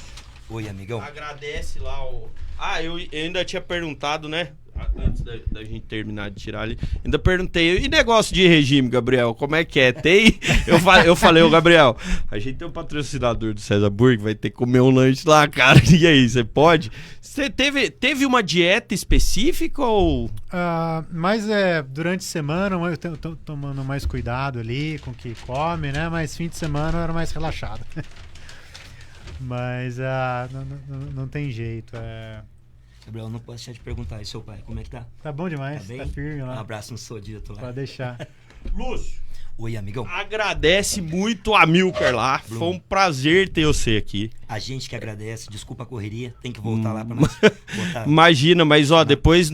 Oi, amigão. Agradece lá o... Ah, eu ainda tinha perguntado, né? Antes da gente terminar de tirar ali. Ainda perguntei, e negócio de regime, Gabriel? Como é que é? Tem? Eu falei, ô Gabriel, a gente tem um patrocinador do César Burger, vai ter que comer um lanche lá, cara. E aí, você pode? Você teve uma dieta específica ou... Mas durante a semana eu tô tomando mais cuidado ali com o que come, né? Mas fim de semana eu era mais relaxado. Mas não tem jeito. Gabriel, não posso deixar de perguntar, e seu pai, como é que tá? Tá bom demais, Tá bem? tá firme Um lá. abraço no Sodito lá. Pode deixar. Lúcio, Oi, amigão. agradece muito a Milcar lá. Bruno. Foi um prazer ter você aqui. A gente que agradece, desculpa a correria, tem que voltar lá pra nós botar. Imagina, mas ó, depois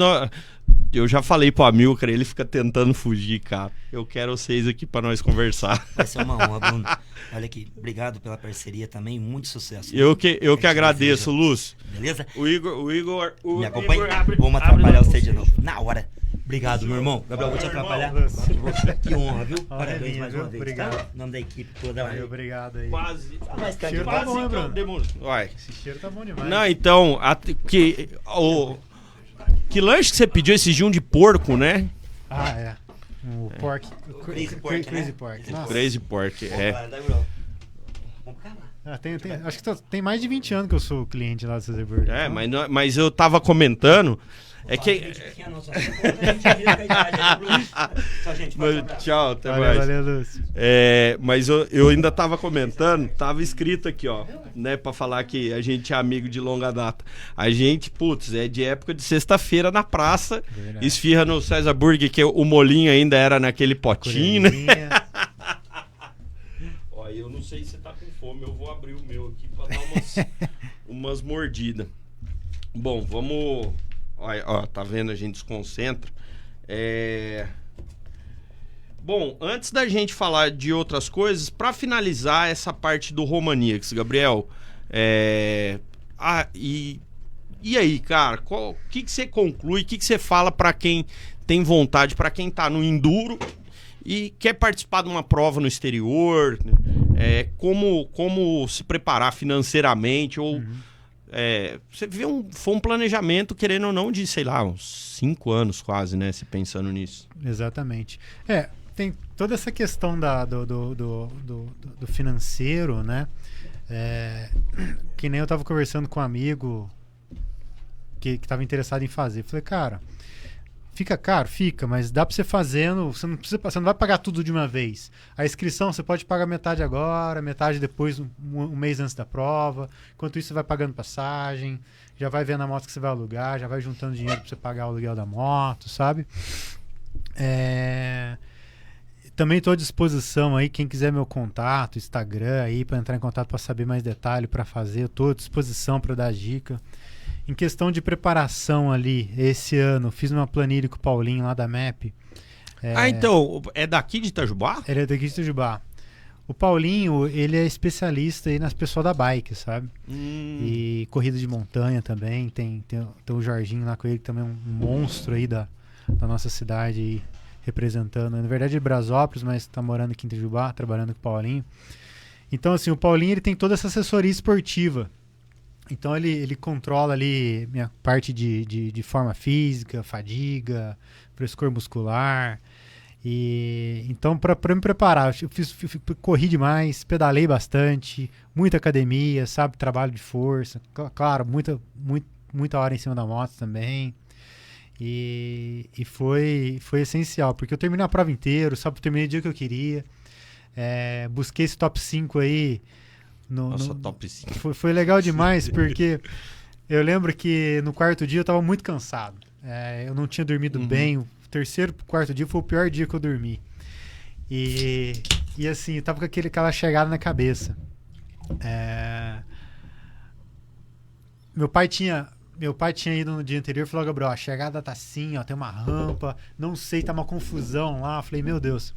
eu já falei pro Amilcar, ele fica tentando fugir, cara. Eu quero vocês aqui pra nós conversar. Vai ser uma honra, Bruno. Olha aqui, obrigado pela parceria também, muito sucesso. Eu que agradeço, Lúcio. Beleza? O Igor Me acompanha? abre- Vamos abre atrapalhar lá você de vocês. novo. Na hora. Obrigado, meu irmão. Gabriel, vou te Meu irmão. atrapalhar. Que honra, viu? Honra Parabéns minha, mais viu? uma vez. Obrigado. Tá? Em nome da equipe toda. Valeu, obrigado aí. Quase. Mais Cheiro tá candidato. bom, hein, Bruno? Uai. Esse cheiro tá bom demais. Não, então, que lanche que você pediu esse dia de porco, né? O pork. Crazy Pork, Crazy né? Pork. Nossa. Crazy Pork, é. Vamos cá, lá. Acho que tem mais de 20 anos que eu sou cliente lá do César Burger. É, mas eu tava comentando. É que. Tchau, até mais. Valeu, Lúcio. Mas eu ainda tava comentando, tava escrito aqui, ó, né, pra falar que a gente é amigo de longa data. A gente, putz, é de época de sexta-feira na praça, Verdade. esfirra no César Burger, que o molinho ainda era naquele potinho, né? Colherinha. Ó, eu não sei se você tá com fome, eu vou abrir o meu aqui pra dar umas mordidas. Bom, vamos... Ó, tá vendo? A gente desconcentra. Bom, antes da gente falar de outras coisas, pra finalizar essa parte do Romaníacs, Gabriel, e aí, cara, o que você conclui, o que você fala pra quem tem vontade, pra quem tá no enduro e quer participar de uma prova no exterior, como se preparar financeiramente ou... você vê foi um planejamento, querendo ou não, de, sei lá, uns 5 anos quase, né? Se pensando nisso. Exatamente. Tem toda essa questão do financeiro, né? Que nem eu tava conversando com um amigo que tava interessado em fazer. Falei, cara, fica caro? Fica, mas dá pra você fazendo, você não vai pagar tudo de uma vez. A inscrição você pode pagar metade agora, metade depois, um mês antes da prova. Enquanto isso você vai pagando passagem, já vai vendo a moto que você vai alugar, já vai juntando dinheiro pra você pagar o aluguel da moto, sabe? Também estou à disposição aí, quem quiser meu contato, Instagram aí, para entrar em contato para saber mais detalhe, para fazer, eu estou à disposição para dar dica. Em questão de preparação ali, esse ano, fiz uma planilha com o Paulinho lá da MAP. Então, é daqui de Itajubá? Ele é daqui de Itajubá. O Paulinho, ele é especialista aí nas pessoas da bike, sabe? E corrida de montanha também, tem o Jorginho lá com ele, que também é um monstro aí da nossa cidade aí, representando, na verdade é de Brasópolis, mas está morando aqui em Itajubá, trabalhando com o Paulinho. Então, assim, o Paulinho ele tem toda essa assessoria esportiva. Então, ele controla ali minha parte de forma física, fadiga, frescor muscular. E então, para me preparar, eu corri demais, pedalei bastante, muita academia, sabe, trabalho de força, claro, muita hora em cima da moto também. E foi essencial, porque eu terminei a prova inteira, sabe, terminei o dia que eu queria. Busquei esse top 5 aí. Top 5. Foi legal demais, porque eu lembro que no quarto dia eu tava muito cansado. Eu não tinha dormido bem. O terceiro, quarto dia foi o pior dia que eu dormi. E assim, eu tava com aquela chegada na cabeça. Meu pai tinha ido no dia anterior e falou, Gabriel, a chegada tá assim, ó, tem uma rampa, não sei, tá uma confusão lá. Eu falei, meu Deus.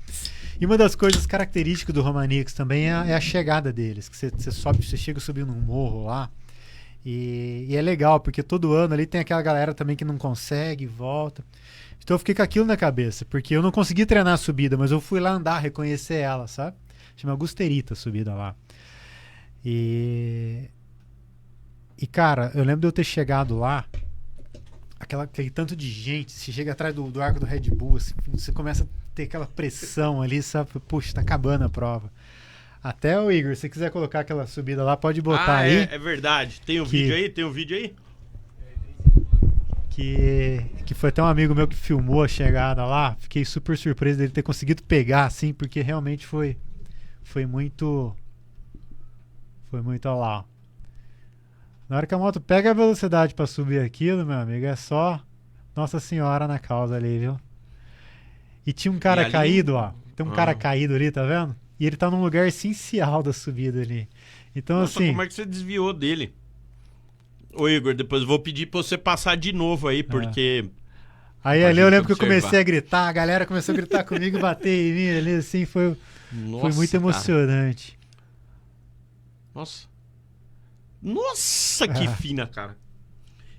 E uma das coisas características do Romaníacs também é a chegada deles, que você chega subindo um morro lá, E é legal, porque todo ano ali tem aquela galera também que não consegue, volta. Então eu fiquei com aquilo na cabeça, porque eu não consegui treinar a subida, mas eu fui lá andar, reconhecer ela, sabe? Chama Gusterita a subida lá. E cara, eu lembro de eu ter chegado lá, aquele tanto de gente, você chega atrás do arco do Red Bull, assim, você começa a ter aquela pressão ali, sabe? Puxa, tá acabando a prova. Até o Igor, se você quiser colocar aquela subida lá, pode botar aí. É verdade. Tem o vídeo aí? Tem o vídeo aí? Que foi até um amigo meu que filmou a chegada lá. Fiquei super surpreso dele ter conseguido pegar, assim, porque realmente foi muito... Foi muito lá. Na hora que a moto pega a velocidade pra subir aquilo, meu amigo, é só Nossa Senhora na causa ali, viu? E tinha um cara ali... caído, ó. Tem um cara caído ali, tá vendo? E ele tá num lugar essencial da subida ali. Então, Nossa, assim... como é que você desviou dele? Ô, Igor, depois eu vou pedir pra você passar de novo aí, porque... Aí ali eu lembro que eu comecei a gritar, a galera começou a gritar comigo e bater em mim ali, assim, foi muito emocionante. Cara. Nossa, que fina, cara.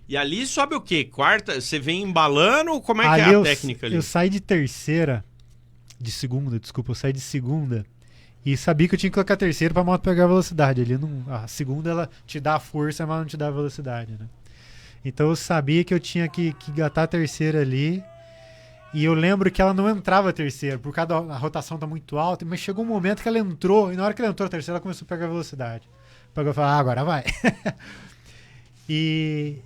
E ali sobe o quê? Quarta? Você vem embalando? Como é que é a técnica ali? Eu saí de segunda e sabia que eu tinha que colocar a terceira pra moto pegar a velocidade. Ali a segunda ela te dá a força, mas não te dá a velocidade, né? Então eu sabia que eu tinha que gatar a terceira ali. E eu lembro que ela não entrava a terceira, por causa da rotação tá muito alta, mas chegou um momento que ela entrou, e na hora que ela entrou a terceira, ela começou a pegar a velocidade. Pegou e falou, agora vai. E...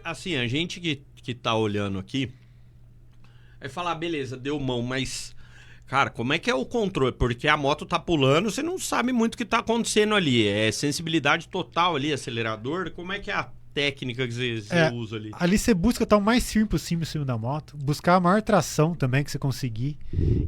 Assim, a gente que tá olhando aqui, vai falar, beleza, deu mão, mas... Cara, como é que é o controle? Porque a moto tá pulando, você não sabe muito o que tá acontecendo ali. É sensibilidade total ali, acelerador. Como é que é a técnica que você usa ali? Ali você busca estar o mais firme possível em cima da moto, buscar a maior tração também que você conseguir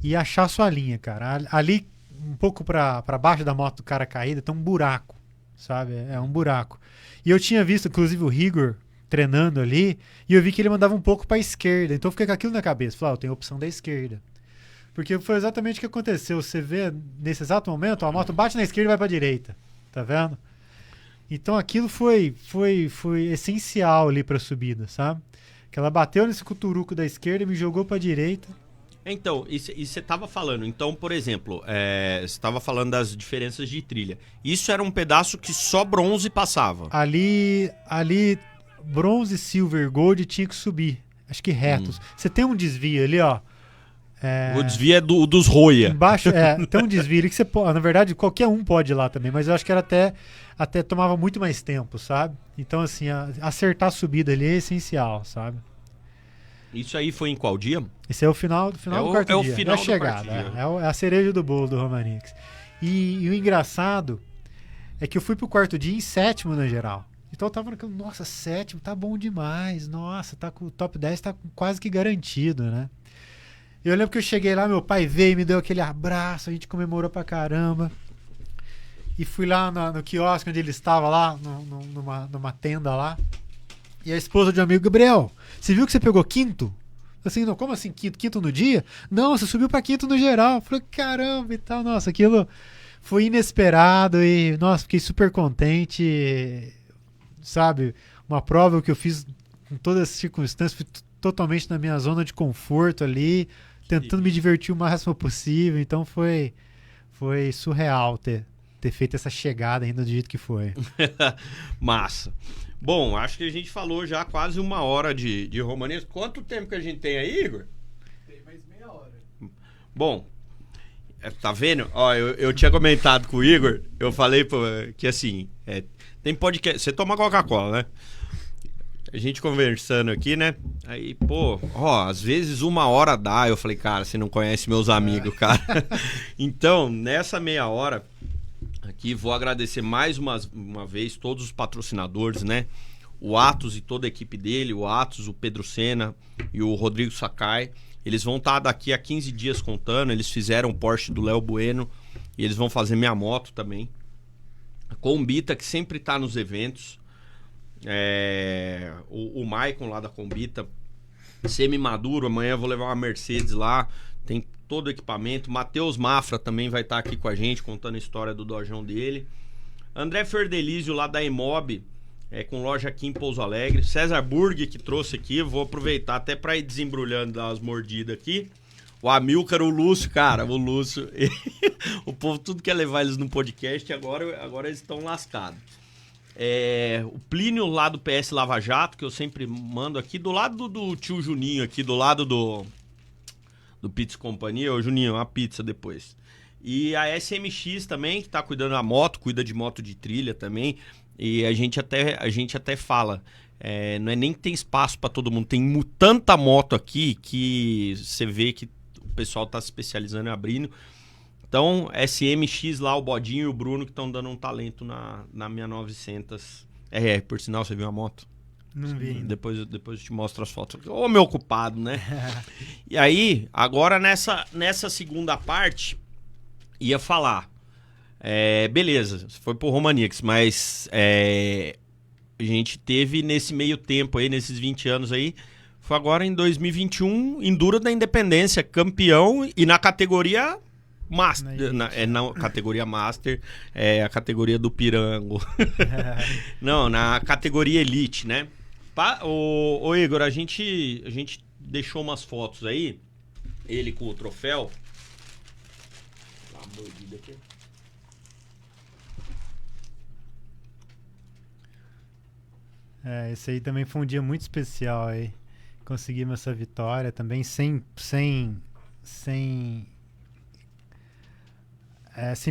e achar a sua linha, cara. Ali, um pouco pra baixo da moto do cara caída, tem um buraco, sabe? É um buraco. E eu tinha visto, inclusive, o Igor treinando ali, e eu vi que ele mandava um pouco pra esquerda. Então eu fiquei com aquilo na cabeça. Falei, eu tenho a opção da esquerda. Porque foi exatamente o que aconteceu. Você vê, nesse exato momento, a moto bate na esquerda e vai pra direita. Tá vendo? Então aquilo foi essencial ali pra subida, sabe? Que ela bateu nesse cuturuco da esquerda e me jogou pra direita. Então, e você tava falando, então, por exemplo, você tava falando das diferenças de trilha. Isso era um pedaço que só bronze passava. Ali bronze, silver, gold tinha que subir. Acho que retos. Você tem um desvio ali, ó. O desvio é dos roia. Embaixo, tem um desvio ali que você pode. Na verdade, qualquer um pode ir lá também, mas eu acho que era até tomava muito mais tempo, sabe? Então, assim, acertar a subida ali é essencial, sabe? Isso aí foi em qual dia? Esse é o final do quarto dia. É o final da chegada. É a cereja do bolo do Romanix. E o engraçado é que eu fui pro quarto dia em sétimo na geral. Então eu tava naquele, nossa, sétimo, tá bom demais. Nossa, tá com o top 10, tá quase que garantido, né? Eu lembro que eu cheguei lá, meu pai veio e me deu aquele abraço, a gente comemorou pra caramba. E fui lá no quiosque onde ele estava lá, numa tenda lá. E a esposa de um amigo, Gabriel, você viu que você pegou quinto? Assim, não, como assim quinto? Quinto no dia? Não, você subiu pra quinto no geral. Eu falei, caramba e tal, nossa, aquilo foi inesperado e, nossa, fiquei super contente, sabe? Uma prova que eu fiz com todas as circunstâncias, fui totalmente na minha zona de conforto ali, tentando me divertir o máximo possível, então foi surreal ter feito essa chegada ainda do jeito que foi. Massa. Bom, acho que a gente falou já quase 1 hora de Romanix. Quanto tempo que a gente tem aí, Igor? Tem mais meia hora. Bom, tá vendo? Ó, eu tinha comentado com o Igor, eu falei que assim, tem podcast, você toma Coca-Cola, né? A gente conversando aqui, né? Aí, às vezes 1 hora dá. Eu falei, cara, você não conhece meus amigos, cara. Então, nessa meia hora aqui, vou agradecer mais uma vez todos os patrocinadores, né? O Atos e toda a equipe dele, o Atos, o Pedro Sena e o Rodrigo Sakai. Eles vão estar daqui a 15 dias contando. Eles fizeram o Porsche do Léo Bueno e eles vão fazer minha moto também. A Combita, que sempre tá nos eventos. O Maicon lá da Combita, semi-maduro, amanhã eu vou levar uma Mercedes lá, tem todo o equipamento. Matheus Mafra também vai estar aqui com a gente contando a história do dojão dele. André Ferdelizio, lá da Emob, com loja aqui em Pouso Alegre. César Burg, que trouxe aqui. Eu vou aproveitar até para ir desembrulhando, dar umas mordidas aqui. O Amilcar, o Lúcio, cara, o Lúcio. O povo tudo quer levar eles no podcast, agora eles estão lascados. O Plínio, lá do PS Lava Jato, que eu sempre mando aqui, do lado do tio Juninho aqui, do lado do Pizza Companhia. Ô, Juninho, uma pizza depois. E a SMX também, que tá cuidando da moto, cuida de moto de trilha também. E a gente até fala, não é nem que tem espaço para todo mundo, tem tanta moto aqui que você vê que o pessoal tá se especializando em abrindo. Então, SMX lá, o Bodinho e o Bruno que estão dando um talento na minha 900. Por sinal, você viu a moto? Não vi. Depois eu te mostro as fotos. Ô, meu ocupado, né? E aí, agora nessa segunda parte, ia falar. Beleza, foi pro Romanix, mas a gente teve nesse meio tempo aí, nesses 20 anos aí, foi agora em 2021, Enduro da Independência, campeão e na categoria Master. Na categoria Master, a categoria do Pirango. Não, na categoria Elite, né? Ô Igor, a gente deixou umas fotos aí, ele com o troféu. Dá uma mordida aqui. Esse aí também foi um dia muito especial aí. Conseguimos essa vitória também sem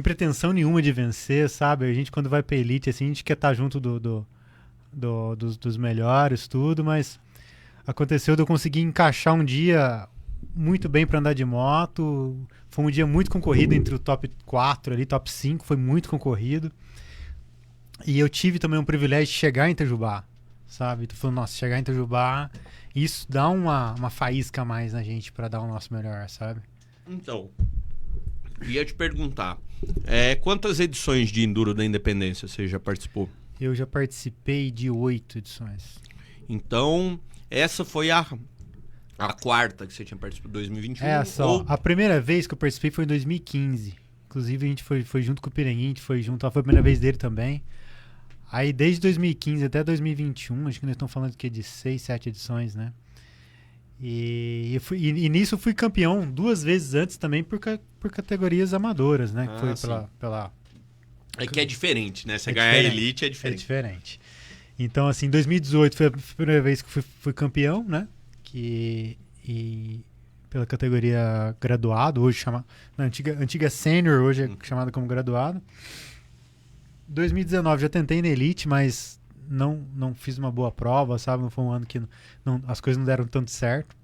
pretensão nenhuma de vencer, sabe? A gente, quando vai pra Elite, assim, a gente quer estar junto dos melhores, tudo, mas aconteceu de eu conseguir encaixar um dia muito bem para andar de moto. Foi um dia muito concorrido entre o top 4 ali, top 5, foi muito concorrido. E eu tive também um privilégio de chegar em Itajubá, sabe? Tu falou, nossa, chegar em Itajubá, isso dá uma faísca a mais na gente para dar o nosso melhor, sabe? Então, ia te perguntar, quantas edições de Enduro da Independência você já participou? Eu já participei de 8 edições. Então, essa foi a quarta que você tinha participado, 2021? A primeira vez que eu participei foi em 2015. Inclusive, a gente foi junto com o Piranguinho, a gente foi junto, foi a primeira vez dele também. Aí, desde 2015 até 2021, acho que nós estamos falando de 6, 7 edições, né? E nisso eu fui campeão 2 vezes antes também por categorias amadoras, né? Que foi pela... que é diferente, né? Você ganhar a Elite é diferente. É diferente. Então, assim, em 2018 foi a primeira vez que fui campeão, né? Pela categoria graduado, hoje chamada... Na antiga sênior, hoje é chamada como graduado. 2019 já tentei na Elite, mas não fiz uma boa prova, sabe? Não foi um ano que as coisas não deram tanto certo.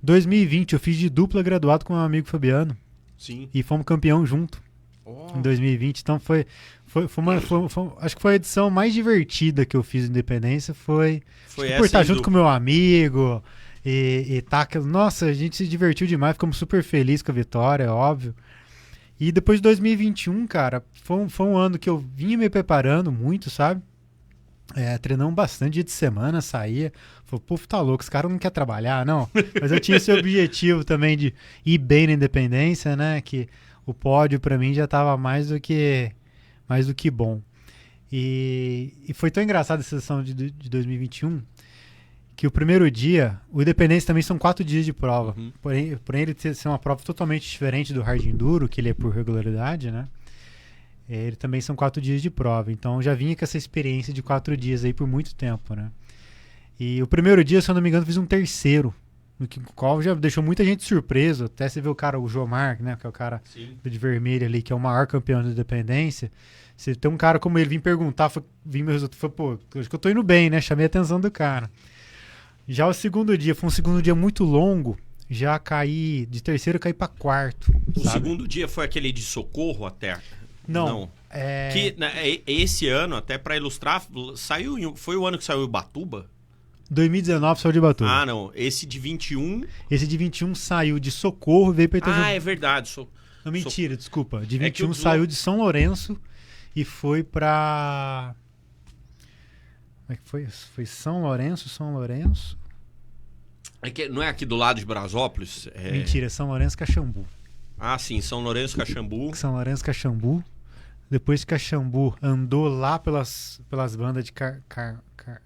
2020 eu fiz de dupla graduado com meu amigo Fabiano. Sim. E fomos campeão junto. Em 2020. Então acho que foi a edição mais divertida que eu fiz em Independência. Foi por estar junto com meu amigo e tá. Nossa, a gente se divertiu demais, ficamos super felizes com a vitória, óbvio. E depois de 2021, cara, foi um ano que eu vinha me preparando muito, sabe? Treinamos bastante dia de semana, saía. Falei, pô, tá louco, esse cara não quer trabalhar, não. Mas eu tinha esse objetivo também de ir bem na Independência, né? Que o pódio pra mim já tava mais do que bom. E foi tão engraçado essa sessão de 2021 que o primeiro dia, o Independência também são 4 dias de prova. Uhum. Porém ele ser uma prova totalmente diferente do Hard Enduro, que ele é por regularidade, né? Ele também são 4 dias de prova. Então eu já vinha com essa experiência de 4 dias aí por muito tempo, né? E o primeiro dia, se eu não me engano, fiz um terceiro, no qual já deixou muita gente surpreso. Até você vê o Jomar, né? Que é o cara de vermelho ali, que é o maior campeão da Independência. Você tem um cara como ele, vim perguntar, vim meu resultado, pô, acho que eu tô indo bem, né? Chamei a atenção do cara. Já o segundo dia, foi um segundo dia muito longo. Já caí, de terceiro eu caí pra quarto. O segundo dia foi aquele de Socorro até? Não. Que, esse ano, até pra ilustrar, foi o ano que saiu Ubatuba? 2019 saiu de Ubatuba. Ah, não. Esse de 21... Esse de 21 saiu de Socorro e veio pra Itajubá. Ah, é verdade. Não, mentira, desculpa. De 21 saiu de São Lourenço e foi pra... Como é que foi? Foi São Lourenço? Não é aqui do lado de Brasópolis? Mentira, São Lourenço, Caxambu. Ah, sim, São Lourenço, Caxambu. São Lourenço, Caxambu. depois de Caxambu, andou lá pelas bandas de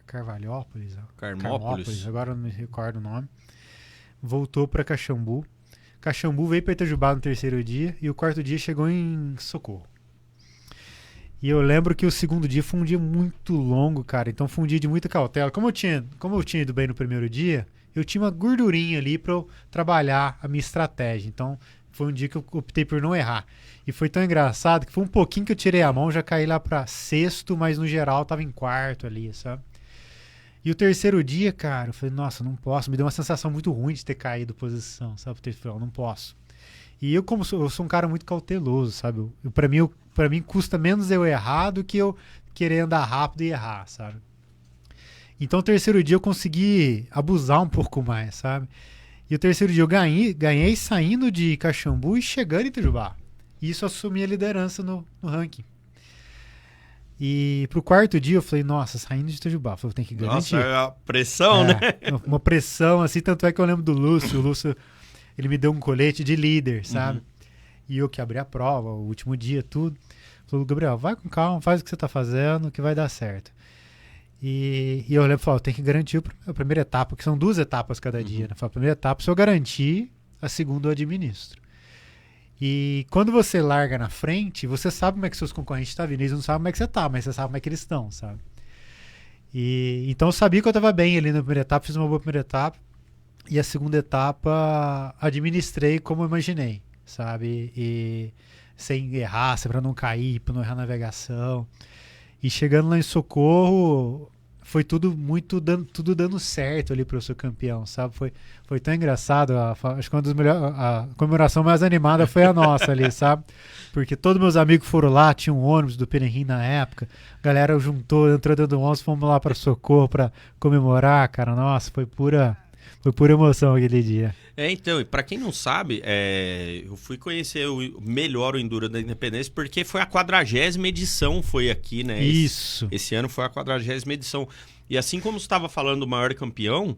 Carvalhópolis, Carmópolis. agora eu não me recordo o nome. Voltou para Caxambu. Caxambu veio para Itajubá no terceiro dia e o quarto dia chegou em Socorro. E eu lembro que o segundo dia foi um dia muito longo, cara. Então foi um dia de muita cautela. Como eu tinha ido bem no primeiro dia, eu tinha uma gordurinha ali para eu trabalhar a minha estratégia. Então foi um dia que eu optei por não errar. E foi tão engraçado que foi um pouquinho que eu tirei a mão, já caí lá para sexto, mas no geral tava em quarto ali, sabe? E o terceiro dia, cara, eu falei, nossa, não posso. Me deu uma sensação muito ruim de ter caído posição, sabe? Eu falei, não posso. E eu sou um cara muito cauteloso, sabe? Pra mim custa menos eu errar do que eu querer andar rápido e errar, sabe? Então o terceiro dia eu consegui abusar um pouco mais, sabe? E o terceiro dia eu ganhei saindo de Caxambu e chegando em Itajubá. E isso assumi a liderança no ranking. E pro quarto dia eu falei, nossa, saindo de Itajubá, eu falei, tem que garantir. Nossa, é a pressão, né? Uma pressão, assim, tanto é que eu lembro do Lúcio. O Lúcio, ele me deu um colete de líder, sabe? E eu que abri a prova, o último dia, tudo. Falou, Gabriel, vai com calma, faz o que você tá fazendo, que vai dar certo. E eu lembro, falei, tem que garantir a primeira etapa, que são 2 etapas cada dia, né? Falei, a primeira etapa, se eu garantir, a segunda eu administro. E quando você larga na frente, você sabe como é que seus concorrentes estão vindo. Eles não sabem como é que você tá, mas você sabe como é que eles estão, sabe? E então eu sabia que eu estava bem ali na primeira etapa, fiz uma boa primeira etapa. E a segunda etapa administrei como eu imaginei, sabe? E sem errar, para não cair, para não errar a navegação. E chegando lá em Socorro, foi tudo dando certo ali para eu ser campeão, sabe? Foi tão engraçado. Acho que a comemoração mais animada foi a nossa ali, sabe? Porque todos meus amigos foram lá, tinha um ônibus do Penerim na época, a galera juntou, entrou dentro do ônibus, fomos lá para Socorro para comemorar, cara. Nossa, foi pura emoção aquele dia. Então, e pra quem não sabe, eu fui conhecer melhor o Enduro da Independência porque foi a 40ª edição, foi aqui, né? Isso. Esse ano foi a 40ª edição. E assim como você estava falando do maior campeão,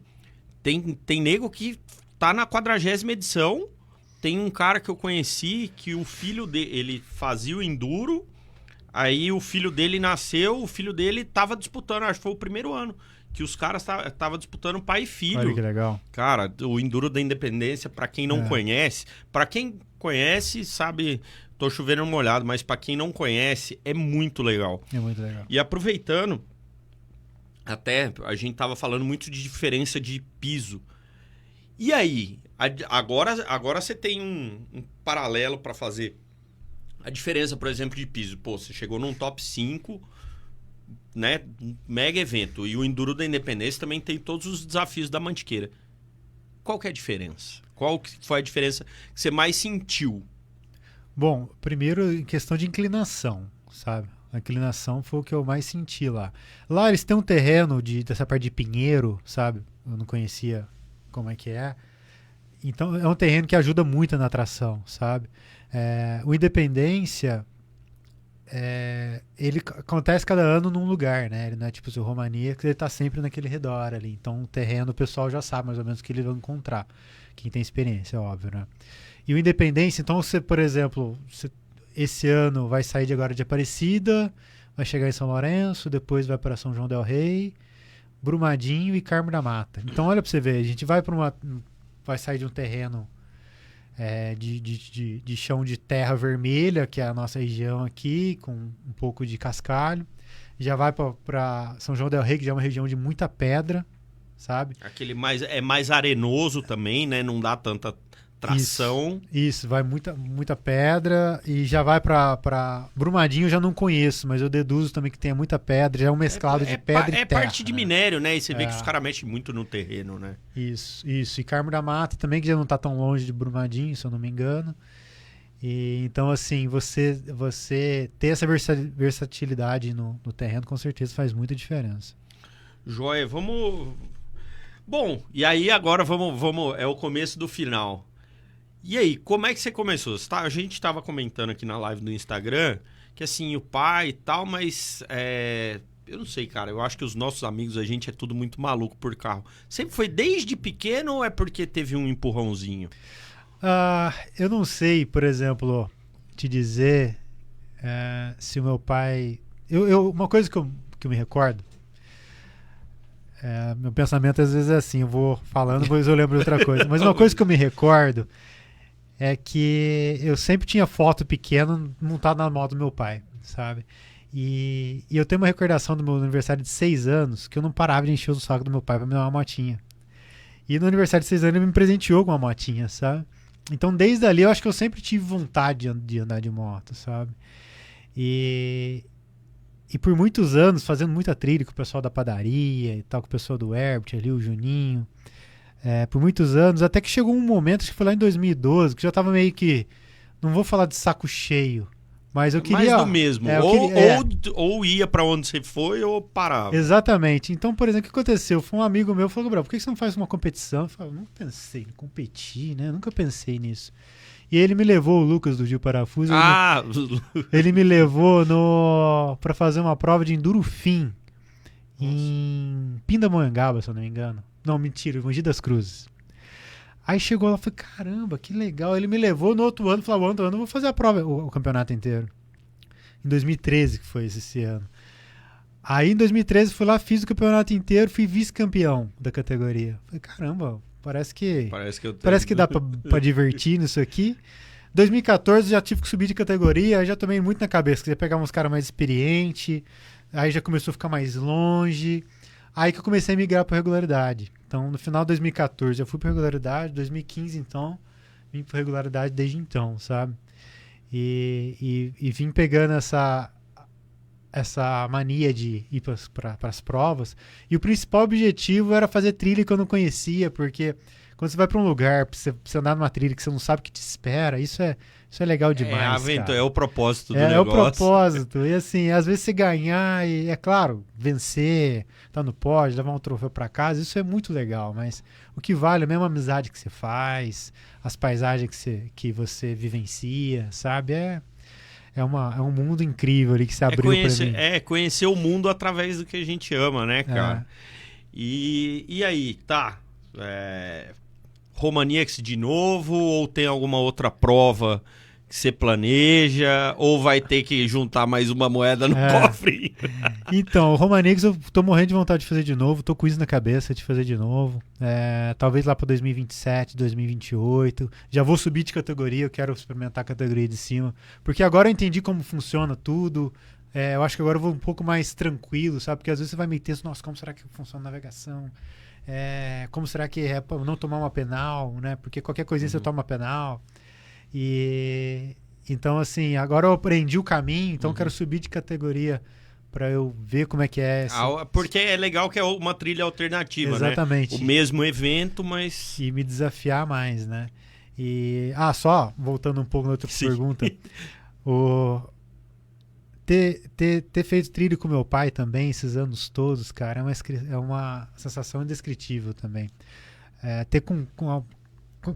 tem nego que tá na 40ª edição. Tem um cara que eu conheci que o filho dele, ele fazia o Enduro, aí o filho dele nasceu, o filho dele tava disputando, acho que foi o primeiro ano que os caras estavam disputando pai e filho. Olha que legal. Cara, o Enduro da Independência, pra quem não conhece, pra quem conhece, sabe, tô chovendo molhado, mas pra quem não conhece, é muito legal. É muito legal. E aproveitando, até a gente tava falando muito de diferença de piso. E aí, agora você tem um paralelo pra fazer a diferença, por exemplo, de piso. Pô, você chegou num top 5, né, mega evento, e o Enduro da Independência também tem todos os desafios da Mantiqueira. Qual que é a diferença? Qual que foi a diferença que você mais sentiu? Bom, primeiro em questão de inclinação, sabe? A inclinação foi o que eu mais senti lá. Lá eles têm um terreno dessa parte de pinheiro, sabe? Eu não conhecia como é que é. Então é um terreno que ajuda muito na tração, sabe? O Independência, ele acontece cada ano num lugar, né? Ele não é tipo o Romania, que ele tá sempre naquele redor ali. Então o terreno o pessoal já sabe mais ou menos o que ele vai encontrar. Quem tem experiência, óbvio, né? E o Independência, então você, por exemplo, esse ano vai sair agora de Aparecida, vai chegar em São Lourenço, depois vai para São João del Rei, Brumadinho e Carmo da Mata. Então olha para você ver, a gente vai sair de um terreno de chão de terra vermelha, que é a nossa região aqui, com um pouco de cascalho. Já vai para São João del Rei, que já é uma região de muita pedra, sabe? Aquele mais arenoso também, né? Não dá tanta tração. Isso, vai muita pedra. E já vai para Brumadinho, eu já não conheço, mas eu deduzo também que tem muita pedra. Já é um mesclado de pedra e terra. É parte de minério, né? E você vê que os caras mexem muito no terreno, né? Isso. E Carmo da Mata também, que já não tá tão longe de Brumadinho, se eu não me engano. E então, assim, você ter essa versatilidade no terreno, com certeza faz muita diferença. Joia, vamos... Bom, e aí agora vamos... É o começo do final. E aí, como é que você começou? A gente estava comentando aqui na live do Instagram que, assim, o pai e tal, mas... eu não sei, cara. Eu acho que os nossos amigos, a gente é tudo muito maluco por carro. Sempre foi desde pequeno ou é porque teve um empurrãozinho? Eu não sei, por exemplo, te dizer se o meu pai... uma coisa que eu me recordo, meu pensamento às vezes é assim, eu vou falando, depois eu lembro de outra coisa. Mas uma coisa que eu me recordo é que eu sempre tinha foto pequena montada na moto do meu pai, sabe? E eu tenho uma recordação do meu aniversário de 6 anos que eu não parava de encher o saco do meu pai pra me dar uma motinha. E no aniversário de 6 anos ele me presenteou com uma motinha, sabe? Então desde ali eu acho que eu sempre tive vontade de andar de moto, sabe? E por muitos anos, fazendo muita trilha com o pessoal da padaria e tal, com o pessoal do Herbert ali, o Juninho. Por muitos anos, até que chegou um momento, acho que foi lá em 2012, que já tava meio que, não vou falar de saco cheio, mas eu queria... Mais do mesmo. Ou ia pra onde você foi ou parava. Exatamente. Então, por exemplo, o que aconteceu? Foi um amigo meu que falou, Gabriel, por que você não faz uma competição? Eu falei, não pensei em competir, né? Nunca pensei nisso. E ele me levou, o Lucas do Gil Parafuso, ele me levou pra fazer uma prova de Enduro Fim em Pindamonhangaba, se eu não me engano. Não, mentira, Mogi das Cruzes. Aí chegou lá e falei, caramba, que legal. Ele me levou no outro ano, falou, outro ano eu vou fazer a prova, o campeonato inteiro. Em 2013 que foi esse ano. Aí em 2013 fui lá, fiz o campeonato inteiro, fui vice-campeão da categoria. Falei, caramba, parece que dá pra divertir nisso aqui. 2014 já tive que subir de categoria, aí já tomei muito na cabeça, queria pegar uns caras mais experientes, aí já começou a ficar mais longe, aí que eu comecei a migrar pra regularidade. Então no final de 2014 eu fui pra regularidade, 2015 então, vim pra regularidade desde então, sabe? E vim pegando essa mania de ir para as provas. E o principal objetivo era fazer trilha que eu não conhecia, porque quando você vai para um lugar, pra você andar numa trilha que você não sabe o que te espera, isso é legal demais. É o propósito do negócio. É o propósito. E assim, às vezes você ganhar e, é claro, vencer, tá no pódio, levar um troféu para casa, isso é muito legal, mas o que vale é a mesma amizade que você faz, as paisagens que você vivencia, sabe? É um mundo incrível ali que se abriu pra mim. Conhecer o mundo através do que a gente ama, né, cara? E aí, tá? Romaníacs de novo? Ou tem alguma outra prova que você planeja? Ou vai ter que juntar mais uma moeda no cofre? Então, o Romaníacs eu tô morrendo de vontade de fazer de novo. Tô com isso na cabeça de fazer de novo. Talvez lá pra 2027, 2028. Já vou subir de categoria, eu quero experimentar a categoria de cima. Porque agora eu entendi como funciona tudo. Eu acho que agora eu vou um pouco mais tranquilo, sabe? Porque às vezes você vai meio tenso, nossa, como será que funciona a navegação? Como será que é pra não tomar uma penal, né? Porque qualquer coisinha você toma penal. E então, assim, agora eu aprendi o caminho, então eu quero subir de categoria para eu ver como é que é. Porque é legal que é uma trilha alternativa, exatamente, né? O mesmo evento, mas... E me desafiar mais, né? E... só, voltando um pouco na outra pergunta. Ter feito trilha com meu pai também, esses anos todos, cara, é uma sensação indescritível também. Ter com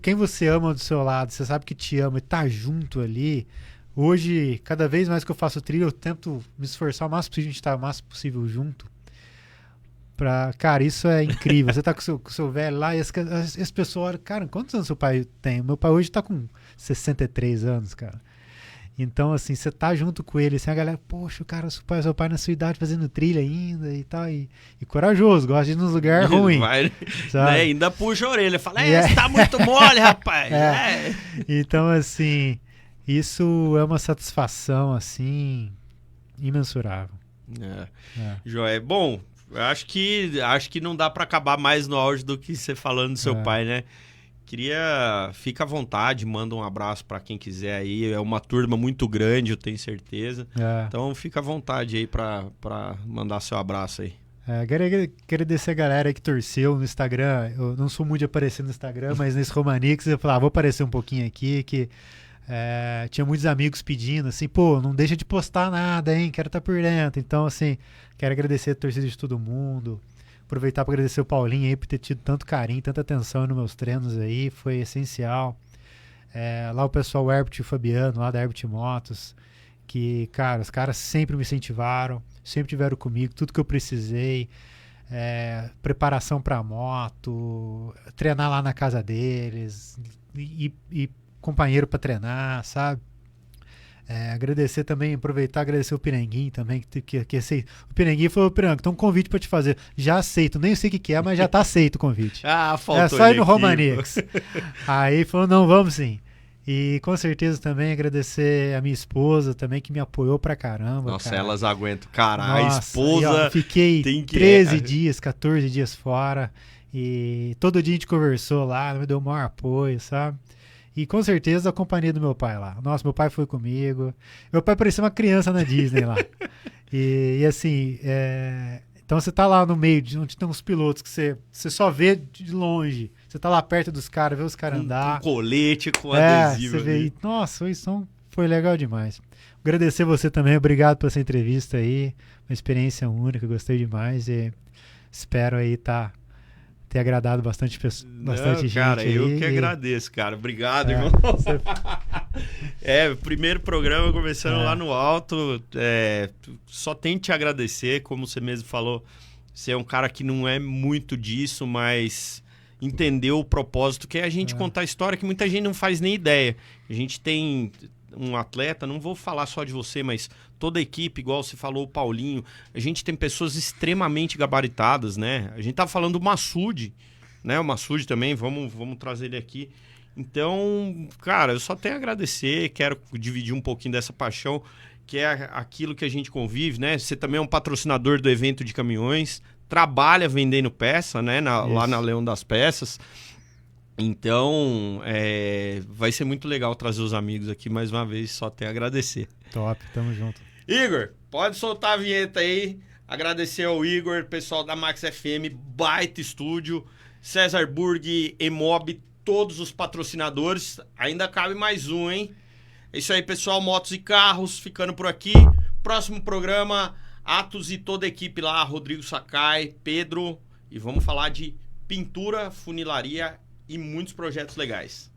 quem você ama do seu lado, você sabe que te ama e tá junto ali. Hoje, cada vez mais que eu faço trilha, eu tento me esforçar o máximo possível, a gente tá o máximo possível junto. Cara, isso é incrível. Você tá com o seu velho lá e as pessoas olham, cara, quantos anos seu pai tem? Meu pai hoje tá com 63 anos, cara. Então, assim, você tá junto com ele, assim, a galera, poxa, cara, seu pai na sua idade fazendo trilha ainda e tal, e corajoso, gosta de ir nos lugares ruins. Né, ainda puxa a orelha, fala, você tá muito mole, rapaz. Então, assim, isso é uma satisfação, assim, imensurável. Joé, bom, eu acho que não dá pra acabar mais no auge do que você falando do seu pai, né? Fica à vontade, manda um abraço para quem quiser aí. É uma turma muito grande, eu tenho certeza. Então fica à vontade aí para mandar seu abraço aí. Quero agradecer a galera que torceu no Instagram. Eu não sou muito de aparecer no Instagram, mas nesse Romaníacs eu falei, vou aparecer um pouquinho aqui, que tinha muitos amigos pedindo, assim, pô, não deixa de postar nada, hein, quero estar por dentro. Então, assim, quero agradecer a torcida de todo mundo. Aproveitar para agradecer o Paulinho aí por ter tido tanto carinho, tanta atenção nos meus treinos aí, foi essencial. Lá o pessoal, o Herbert e o Fabiano, lá da Herbert Motos, que, cara, os caras sempre me incentivaram, sempre tiveram comigo, tudo que eu precisei, preparação para moto, treinar lá na casa deles, e companheiro para treinar, sabe? Agradecer também, agradecer o Piranguinho também, que aceita. O Piranguinho falou, Pirangue, tem um convite pra te fazer. Já aceito, nem sei o que é, mas já tá aceito o convite. Faltou é só ir no aqui. Romaniex. Aí falou, não, vamos sim. E com certeza também agradecer a minha esposa também, que me apoiou pra caramba. Nossa, cara. elas aguentam. Cara, Nossa, a esposa. Fiquei tem que 13 dias, 14 dias fora. E todo dia a gente conversou lá, me deu o maior apoio, sabe? E com certeza a companhia do meu pai lá. Nossa, meu pai foi comigo. Meu pai parecia uma criança na Disney lá. E assim, então você tá lá no meio, onde tem uns pilotos que você só vê de longe. Você tá lá perto dos caras, vê os caras andar. Com colete, com adesivo. Você vê, nossa, isso foi legal demais. Agradecer você também, obrigado por essa entrevista aí. Uma experiência única, gostei demais. E espero aí ter agradado bastante gente. Cara, eu aí, que agradeço, cara. Obrigado, irmão. Primeiro programa começando lá no alto. Só tenho que te agradecer, como você mesmo falou. Você é um cara que não é muito disso, mas entendeu o propósito, que é a gente contar a história que muita gente não faz nem ideia. A gente tem um atleta, não vou falar só de você, mas toda a equipe, igual você falou, o Paulinho, a gente tem pessoas extremamente gabaritadas, né? A gente tá falando do Massoud, né? O Massoud também, vamos trazer ele aqui. Então, cara, eu só tenho a agradecer, quero dividir um pouquinho dessa paixão, que é aquilo que a gente convive, né? Você também é um patrocinador do evento de caminhões, trabalha vendendo peça, né? Lá na Leão das Peças. Então, vai ser muito legal trazer os amigos aqui mais uma vez, só tenho a agradecer. Top, tamo junto. Igor, pode soltar a vinheta aí. Agradecer ao Igor, pessoal da Max FM, baita estúdio, César Burg, Emob, todos os patrocinadores. Ainda cabe mais um, hein? É isso aí, pessoal. Motos e Carros, ficando por aqui. Próximo programa, Atos e toda a equipe lá, Rodrigo Sakai, Pedro. E vamos falar de pintura, funilaria e muitos projetos legais.